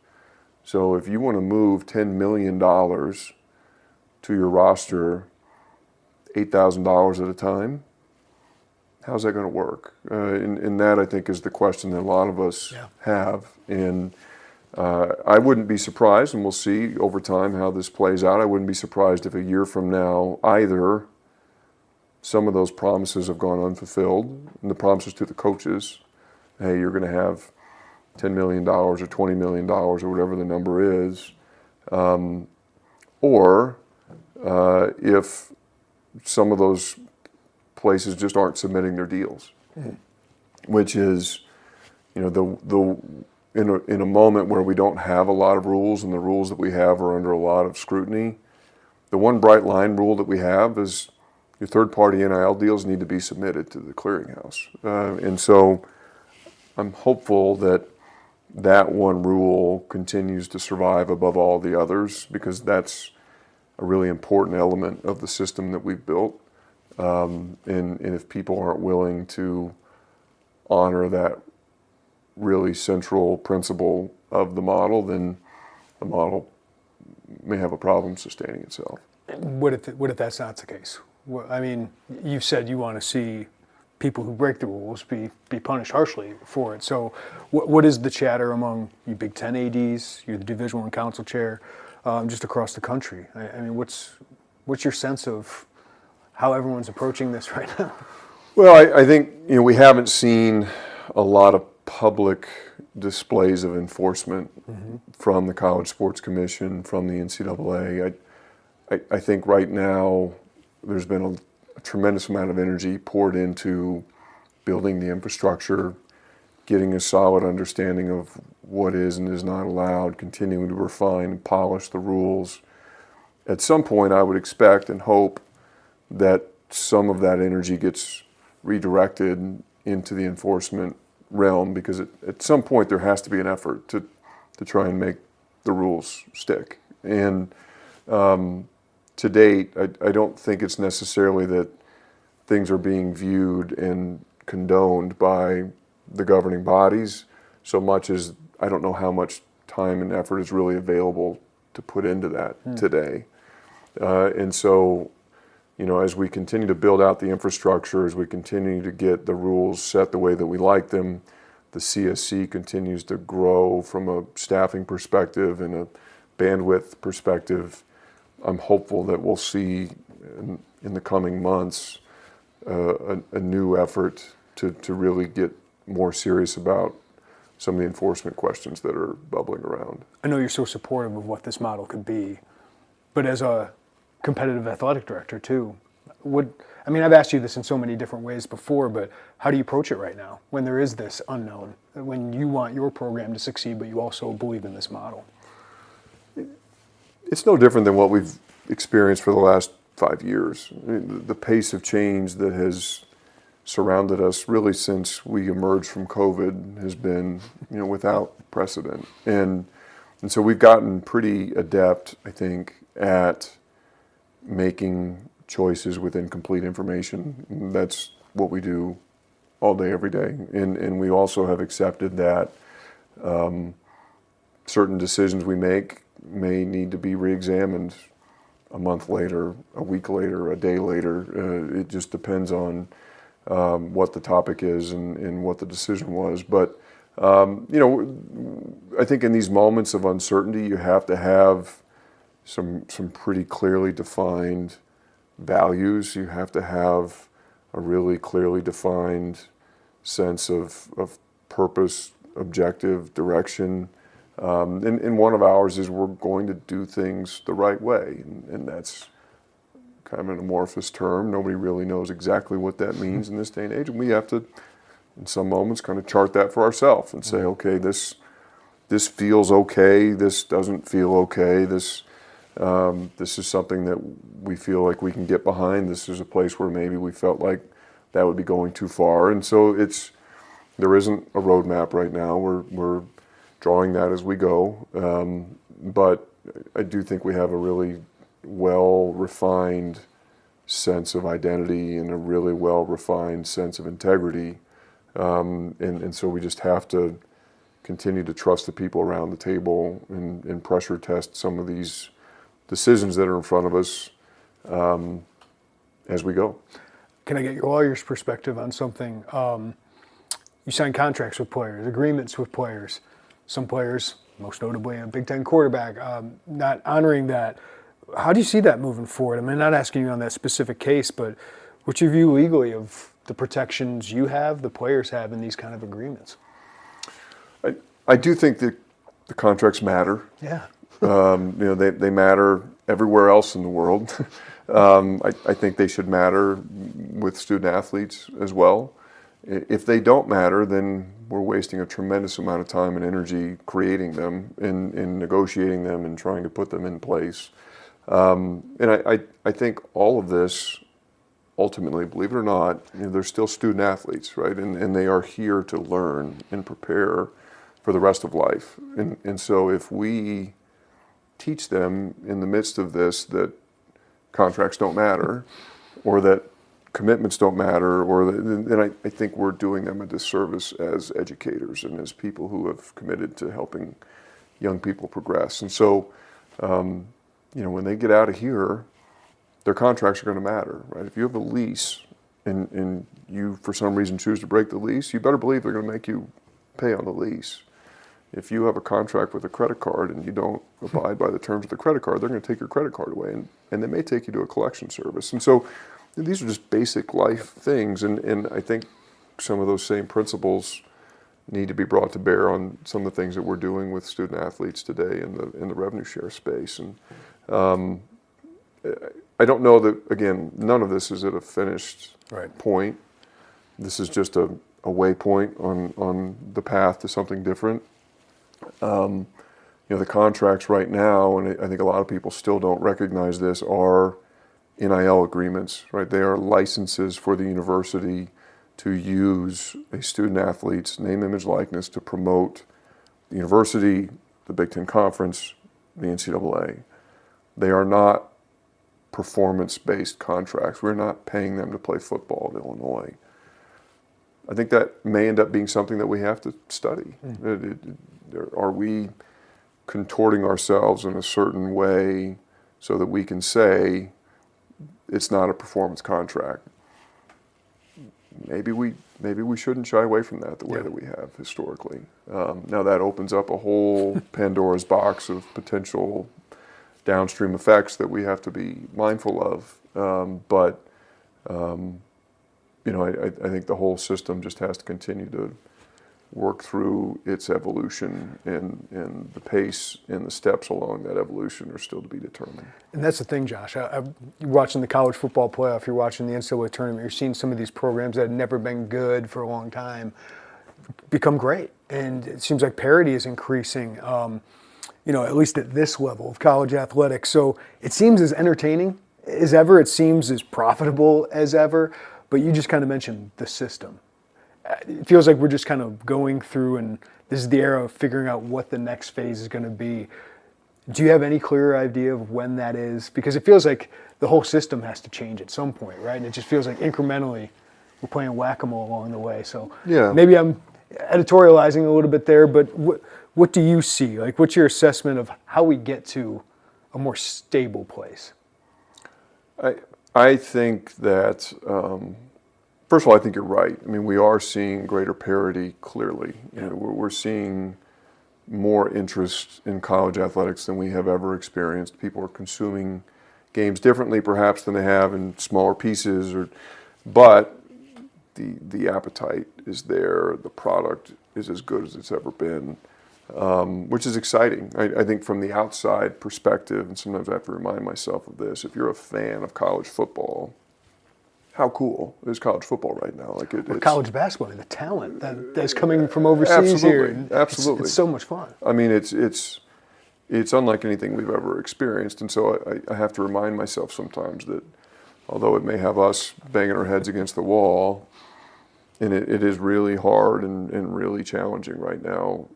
So if you want to move $10 million to your roster, $8,000 at a time, how's that going to work? And that, I think, is the question that a lot of us have. And I wouldn't be surprised, and we'll see over time how this plays out, I wouldn't be surprised if a year from now either some of those promises have gone unfulfilled, and the promises to the coaches, hey, you're going to have $10 million or $20 million or whatever the number is, or if some of those places just aren't submitting their deals, which is, in a moment where we don't have a lot of rules and the rules that we have are under a lot of scrutiny, the one bright line rule that we have is your third-party NIL deals need to be submitted to the clearinghouse. And so I'm hopeful that that one rule continues to survive above all the others, because that's a really important element of the system that we've built. And if people aren't willing to honor that really central principle of the model, then the model may have a problem sustaining itself. What if that's not the case? I mean, you've said you want to see people who break the rules be punished harshly for it. So what is the chatter among you Big Ten ADs, you're the Division I Council Chair, just across the country? I mean, what's your sense of how everyone's approaching this right now? Well, I think we haven't seen a lot of public displays of enforcement from the College Sports Commission, from the NCAA. I think right now there's been a tremendous amount of energy poured into building the infrastructure, getting a solid understanding of what is and is not allowed, continuing to refine and polish the rules. At some point, I would expect and hope that some of that energy gets redirected into the enforcement realm, because at some point there has to be an effort to try and make the rules stick. And to date, I don't think it's necessarily that things are being viewed and condoned by the governing bodies so much as I don't know how much time and effort is really available to put into that today. And so, as we continue to build out the infrastructure, as we continue to get the rules set the way that we like them, the CSC continues to grow from a staffing perspective and a bandwidth perspective. I'm hopeful that we'll see in the coming months a new effort to really get more serious about some of the enforcement questions that are bubbling around. I know you're so supportive of what this model could be, but as a competitive athletic director too, I've asked you this in so many different ways before, but how do you approach it right now when there is this unknown, when you want your program to succeed, but you also believe in this model? It's no different than what we've experienced for the last 5 years. The pace of change that has surrounded us really since we emerged from COVID has been, without precedent. And so we've gotten pretty adept, I think, at making choices with incomplete information. That's what we do all day, every day. And we also have accepted that certain decisions we make may need to be re-examined a month later, a week later, a day later. It just depends on what the topic is and what the decision was. But, I think in these moments of uncertainty, you have to have some pretty clearly defined values. You have to have a really clearly defined sense of purpose, objective, direction. And one of ours is we're going to do things the right way. And that's kind of an amorphous term. Nobody really knows exactly what that means in this day and age. And we have to, in some moments, kind of chart that for ourselves and say, okay, this this feels okay, this doesn't feel okay, this is something that we feel like we can get behind, this is a place where maybe we felt like that would be going too far. And so there isn't a roadmap right now. We're drawing that as we go. But I do think we have a really well-refined sense of identity and a really well-refined sense of integrity. And so we just have to continue to trust the people around the table and pressure test some of these decisions that are in front of us as we go. Can I get your lawyer's perspective on something? You sign contracts with players, agreements with players. Some players, most notably a Big Ten quarterback, not honoring that. How do you see that moving forward? I mean, not asking you on that specific case, but what's your view legally of the protections you have, the players have in these kind of agreements? I do think that the contracts matter. Yeah. They matter everywhere else in the world. I think they should matter with student athletes as well. If they don't matter, then we're wasting a tremendous amount of time and energy creating them and negotiating them and trying to put them in place. And I think all of this, ultimately, believe it or not, they're still student athletes, right? And they are here to learn and prepare for the rest of life. And so if we teach them in the midst of this that contracts don't matter, or that commitments don't matter, then I think we're doing them a disservice as educators and as people who have committed to helping young people progress. And so, when they get out of here, their contracts are going to matter, right? If you have a lease and you, for some reason, choose to break the lease, you better believe they're going to make you pay on the lease. If you have a contract with a credit card and you don't abide by the terms of the credit card, they're going to take your credit card away, and they may take you to a collection service. And so these are just basic life things, and I think some of those same principles need to be brought to bear on some of the things that we're doing with student athletes today in the revenue share space. And I don't know that, again, none of this is at a finished point. This is just a waypoint on the path to something different. The contracts right now, and I think a lot of people still don't recognize this, are NIL agreements, right? They are licenses for the university to use a student athlete's name, image, likeness to promote the university, the Big Ten Conference, the NCAA. They are not performance-based contracts. We're not paying them to play football at Illinois. I think that may end up being something that we have to study. Are we contorting ourselves in a certain way so that we can say it's not a performance contract? Maybe we shouldn't shy away from that the way that we have historically. Now that opens up a whole Pandora's box of potential downstream effects that we have to be mindful of. But I think the whole system just has to continue to work through its evolution, and the pace and the steps along that evolution are still to be determined. And that's the thing, Josh. You're watching the college football playoff, you're watching the NCAA tournament, you're seeing some of these programs that had never been good for a long time become great. And it seems like parity is increasing, at least at this level of college athletics. So it seems as entertaining as ever. It seems as profitable as ever. But you just kind of mentioned the system. It feels like we're just kind of going through, and this is the era of figuring out what the next phase is going to be. Do you have any clearer idea of when that is? Because it feels like the whole system has to change at some point, right? And it just feels like incrementally we're playing whack-a-mole along the way. So maybe I'm editorializing a little bit there, but what do you see? Like, what's your assessment of how we get to a more stable place? I think that, first of all, I think you're right. I mean, we are seeing greater parity, clearly. We're seeing more interest in college athletics than we have ever experienced. People are consuming games differently, perhaps, than they have in smaller pieces. But the appetite is there. The product is as good as it's ever been, which is exciting. I think from the outside perspective, and sometimes I have to remind myself of this, if you're a fan of college football, how cool is college football right now? Like or college basketball, the talent that's coming from overseas here. Absolutely. It's so much fun. I mean, it's unlike anything we've ever experienced. And so I have to remind myself sometimes that although it may have us banging our heads against the wall, and it is really hard and really challenging right now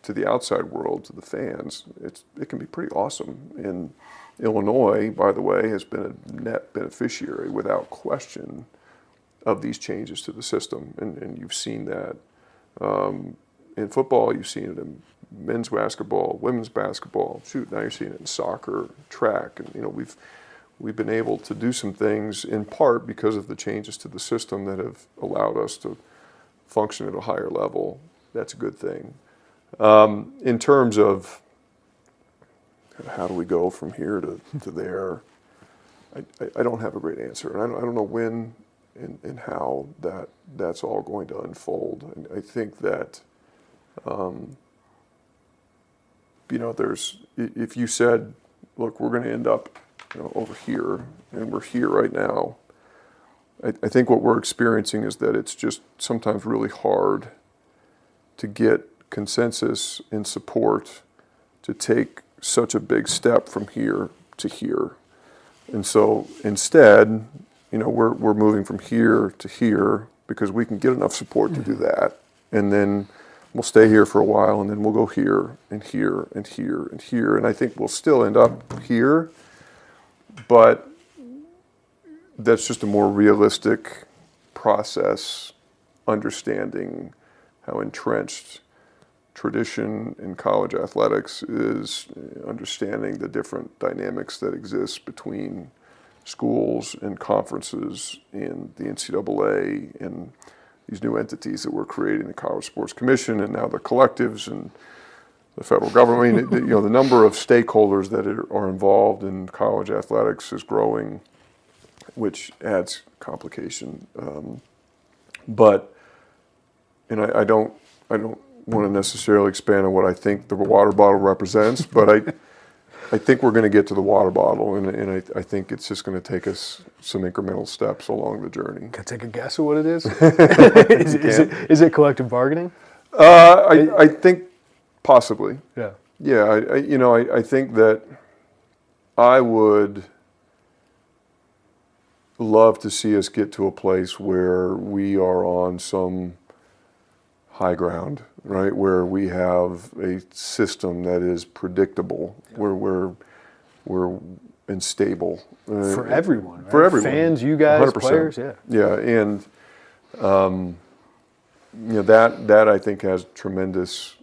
to the outside world, to the fans, it can be pretty awesome. And Illinois, by the way, has been a net beneficiary without question of these changes to the system. And you've seen that in football, you've seen it in men's basketball, women's basketball. Shoot, now you're seeing it in soccer, track. And, we've been able to do some things in part because of the changes to the system that have allowed us to function at a higher level. That's a good thing. In terms of how do we go from here to there, I don't have a great answer. And I don't know when and how that's all going to unfold. And I think that, if you said, look, we're going to end up over here, and we're here right now, I think what we're experiencing is that it's just sometimes really hard to get consensus and support to take such a big step from here to here. And so instead, we're moving from here to here because we can get enough support to do that. And then we'll stay here for a while, and then we'll go here and here and here and here. And I think we'll still end up here, but that's just a more realistic process, understanding how entrenched tradition in college athletics is, understanding the different dynamics that exist between schools and conferences and the NCAA and these new entities that we're creating, the College Sports Commission and now the collectives and the federal government. I mean, the number of stakeholders that are involved in college athletics is growing, which adds complication. I don't want to necessarily expand on what I think the water bottle represents, but I think we're going to get to the water bottle, and I think it's just going to take us some incremental steps along the journey. Can I take a guess at what it is? Is it collective bargaining? I think possibly. Yeah. Yeah. I think that I would love to see us get to a place where we are on some high ground, right? Where we have a system that is predictable, where we're and stable for everyone. Right? For everyone, fans, you guys, 100%. Players, yeah, and that I think has tremendous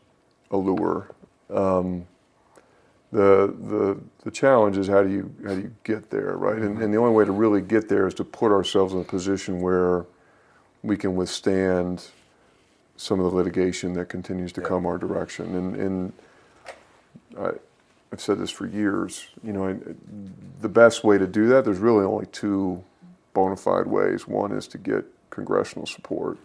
allure. The challenge is how do you get there, right? And the only way to really get there is to put ourselves in a position where we can withstand some of the litigation that continues to come our direction. And I've said this for years. The best way to do that, there's really only two bona fide ways. One is to get congressional support.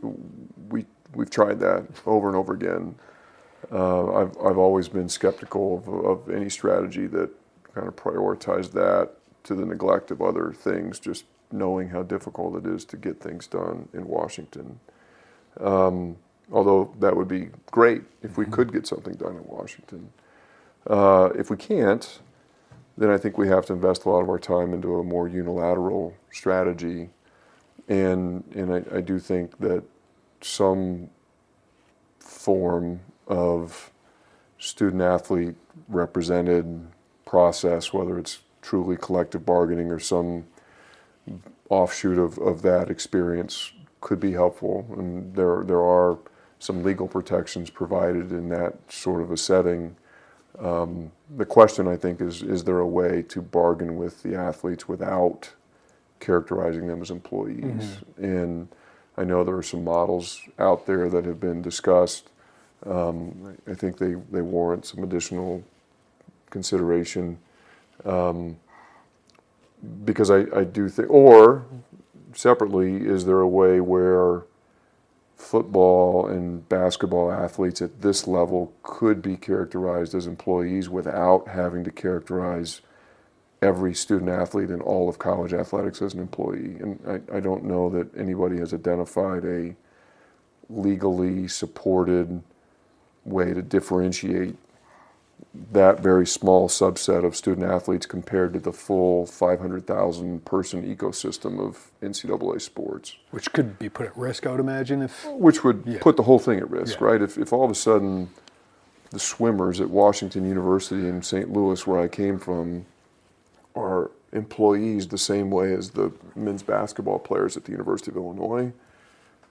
We've tried that over and over again. I've always been skeptical of any strategy that kind of prioritized that to the neglect of other things, just knowing how difficult it is to get things done in Washington. Although that would be great if we could get something done in Washington. If we can't, then I think we have to invest a lot of our time into a more unilateral strategy. And I do think that some form of student-athlete represented process, whether it's truly collective bargaining or some offshoot of that experience, could be helpful. And there are some legal protections provided in that sort of a setting. The question, I think, is there a way to bargain with the athletes without characterizing them as employees? Mm-hmm. And I know there are some models out there that have been discussed. I think they warrant some additional consideration, because I do think, or separately, is there a way where football and basketball athletes at this level could be characterized as employees without having to characterize every student athlete in all of college athletics as an employee. And I don't know that anybody has identified a legally supported way to differentiate that very small subset of student athletes compared to the full 500,000 person ecosystem of NCAA sports. Which could be put at risk, I would imagine. Which would put the whole thing at risk, Yeah. right? If all of a sudden the swimmers at Washington University in St. Louis, where I came from, are employees the same way as the men's basketball players at the University of Illinois,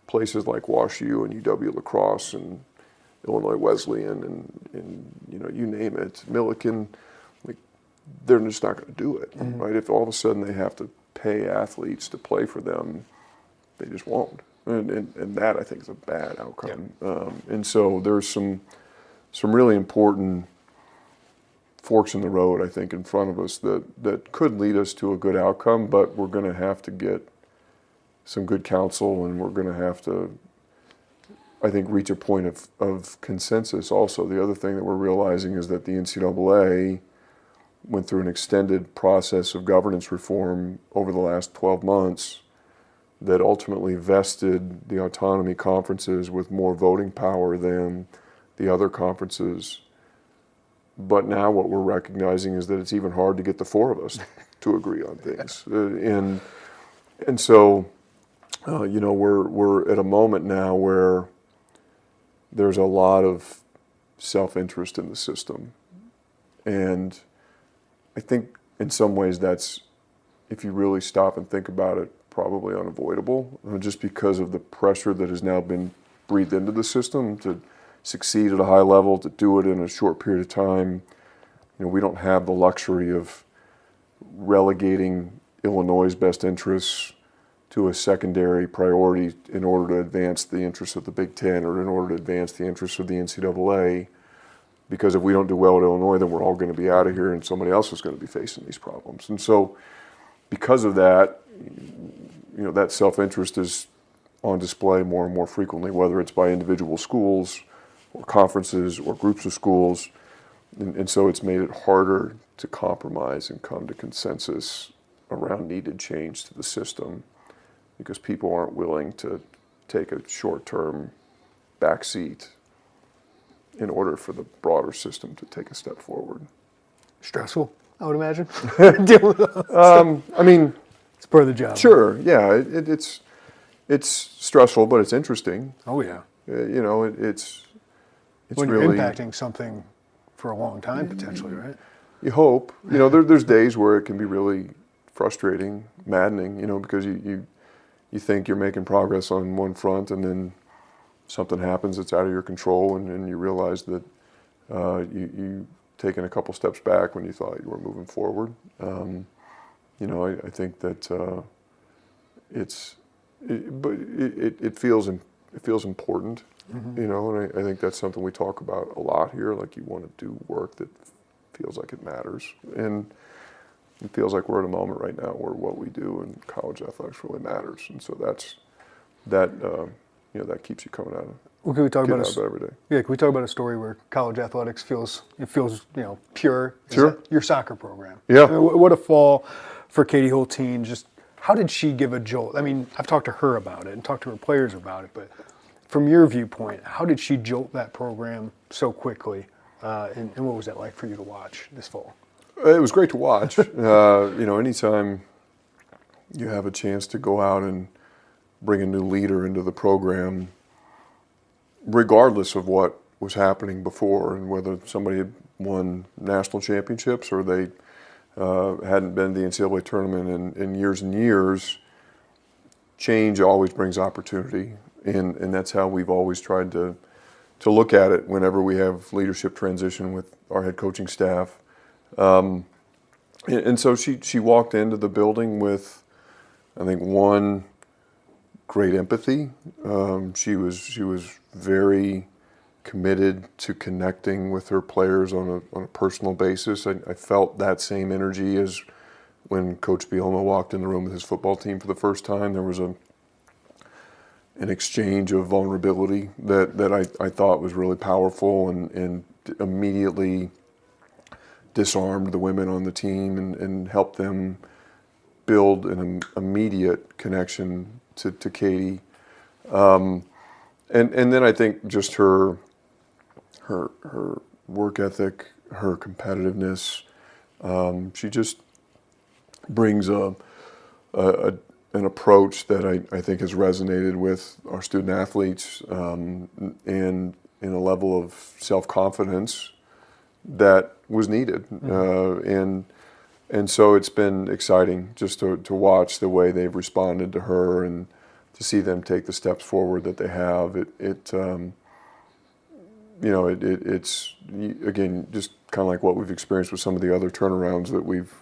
places like WashU and UW La Crosse and Illinois Wesleyan and you name it, Millikan, like, they're just not going to do it, right? If all of a sudden they have to pay athletes to play for them, they just won't. And that, I think, is a bad outcome. Yeah. And so there's some really important forks in the road, I think, in front of us that could lead us to a good outcome, but we're going to have to get some good counsel, and we're going to have to, I think, reach a point of consensus also. The other thing that we're realizing is that the NCAA went through an extended process of governance reform over the last 12 months that ultimately vested the autonomy conferences with more voting power than the other conferences. But now what we're recognizing is that it's even hard to get the four of us to agree on things. And so, we're at a moment now where there's a lot of self-interest in the system. And I think in some ways that's, if you really stop and think about it, probably unavoidable, just because of the pressure that has now been breathed into the system to succeed at a high level, to do it in a short period of time. We don't have the luxury of relegating Illinois' best interests to a secondary priority in order to advance the interests of the Big Ten or in order to advance the interests of the NCAA. Because if we don't do well at Illinois, then we're all going to be out of here and somebody else is going to be facing these problems. And so because of that, that self-interest is on display more and more frequently, whether it's by individual schools or conferences or groups of schools. And so it's made it harder to compromise and come to consensus around needed change to the system because people aren't willing to take a short-term backseat in order for the broader system to take a step forward. Stressful, I would imagine. I mean, it's part of the job. Sure, yeah, it's stressful, but it's interesting. Oh yeah. It's when really you're impacting something for a long time potentially, right? You hope. There's days where it can be really frustrating, maddening. Because you think you're making progress on one front, and then something happens that's out of your control, and you realize that you taken a couple steps back when you thought you were moving forward. I think that it feels important, and I think that's something we talk about a lot here. Like, you want to do work that feels like it matters, and it feels like we're at a moment right now where what we do in college athletics really matters, and so that keeps you coming out of. Well, can we talk about every day? Yeah, can we talk about a story where college athletics feels pure? Sure. Your soccer program. Yeah. I mean, what a fall for Katie Hulteen. Just how did she give a jolt? I mean, I've talked to her about it and talked to her players about it, but from your viewpoint, how did she jolt that program so quickly? And what was that like for you to watch this fall? It was great to watch. Anytime you have a chance to go out and bring a new leader into the program, regardless of what was happening before and whether somebody had won national championships or they hadn't been to the NCAA tournament in years and years, change always brings opportunity. And that's how we've always tried to look at it whenever we have leadership transition with our head coaching staff. And so she walked into the building with, I think, one, great empathy. She was very committed to connecting with her players on a personal basis. I felt that same energy as when Coach Bielema walked in the room with his football team for the first time. There was an exchange of vulnerability that I thought was really powerful and immediately disarmed the women on the team and helped them build an immediate connection to Katie. And then I think just her work ethic, her competitiveness, she just brings an approach that I think has resonated with our student athletes, and in a level of self-confidence that was needed. And so it's been exciting just to watch the way they've responded to her and to see them take the steps forward that they have. It's again just kind of like what we've experienced with some of the other turnarounds that we've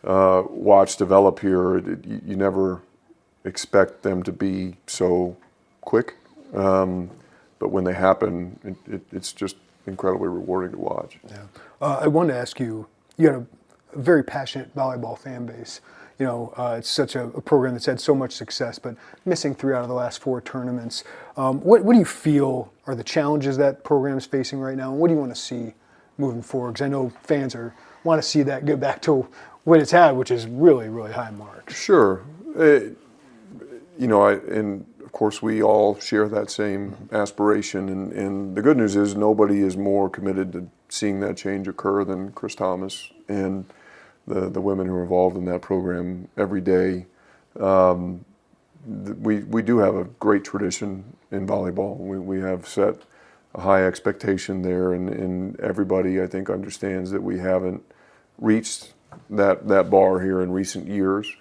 watched develop here. You never expect them to be so quick, but when they happen, it's just incredibly rewarding to watch. Yeah. I wanted to ask you, you got a very passionate volleyball fan base. It's such a program that's had so much success, but missing 3 out of the last 4 tournaments. What do you feel are the challenges that program is facing right now, and what do you want to see moving forward? Because I know fans want to see that get back to what it's had, which is really, really high marks. Sure. And of course we all share that same aspiration, and the good news is nobody is more committed to seeing that change occur than Chris Thomas and the women who are involved in that program every day. We do have a great tradition in volleyball. We have set a high expectation there, and everybody I think understands that we haven't reached that bar here in recent years.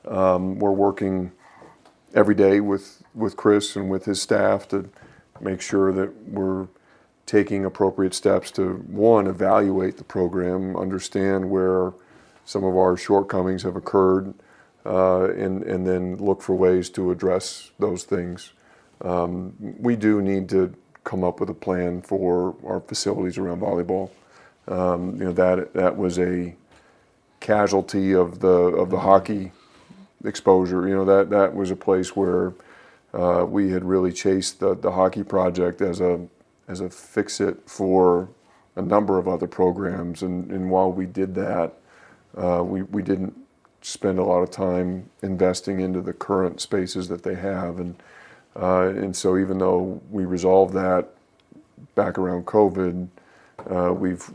We're working every day with Chris and with his staff to make sure that we're taking appropriate steps to, one, evaluate the program, understand where some of our shortcomings have occurred, and then look for ways to address those things. We do need to come up with a plan for our facilities around volleyball. That was a casualty of the hockey exposure. That was a place where we had really chased the hockey project as a fix-it for a number of other programs, and while we did that, we didn't spend a lot of time investing into the current spaces that they have, and so even though we resolved that back around COVID,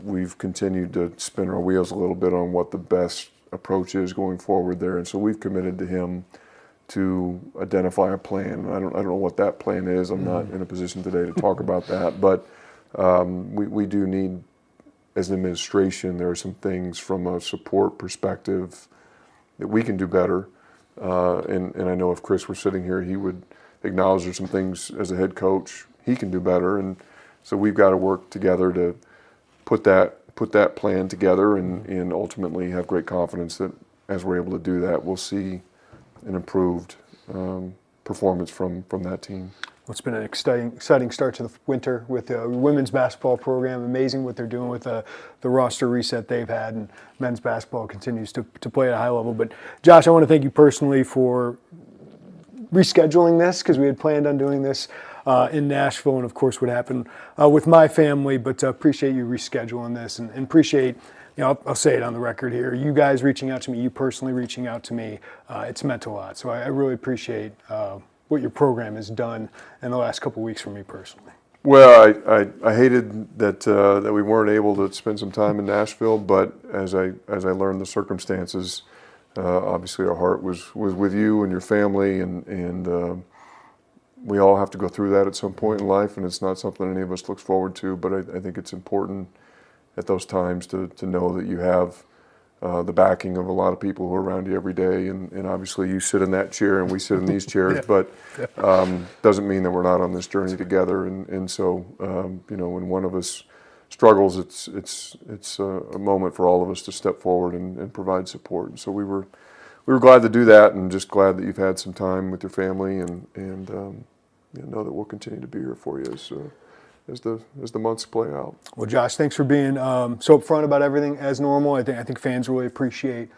we've continued to spin our wheels a little bit on what the best approach is going forward there, and so we've committed to him to identify a plan. I don't know what that plan is. I'm not in a position today to talk about that, but we do need, as an administration, there are some things from a support perspective that we can do better. And I know if Chris were sitting here, he would acknowledge there's some things as a head coach he can do better. And so we've got to work together to put that plan together and ultimately have great confidence that as we're able to do that, we'll see an improved performance from that team. Well, it's been an exciting start to the winter with the women's basketball program. Amazing what they're doing with the roster reset they've had, and men's basketball continues to play at a high level. But Josh, I want to thank you personally for rescheduling this, because we had planned on doing this in Nashville, and of course what happened with my family, but appreciate you rescheduling this, and appreciate, I'll say it on the record here, you guys reaching out to me, you personally reaching out to me, it's meant a lot. So I really appreciate what your program has done in the last couple of weeks for me personally. Well, I hated that we weren't able to spend some time in Nashville, but as I learned the circumstances, obviously our heart was with you and your family, and we all have to go through that at some point in life, and it's not something any of us looks forward to, but I think it's important at those times to know that you have the backing of a lot of people who are around you every day, and obviously you sit in that chair and we sit in these chairs, Yeah. but doesn't mean that we're not on this journey together, and so when one of us struggles, it's a moment for all of us to step forward and provide support. And so we were glad to do that, and just glad that you've had some time with your family, and know that we'll continue to be here for you as the months play out. Well, Josh, thanks for being so upfront about everything as normal. I think fans really appreciate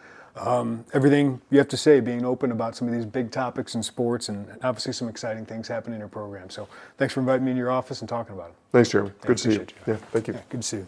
everything you have to say, being open about some of these big topics in sports, and obviously some exciting things happening in your program. So thanks for inviting me in your office and talking about it. Thanks, Jeremy. Yeah, Good to see you. appreciate you. Yeah, thank you. Yeah, good to see you.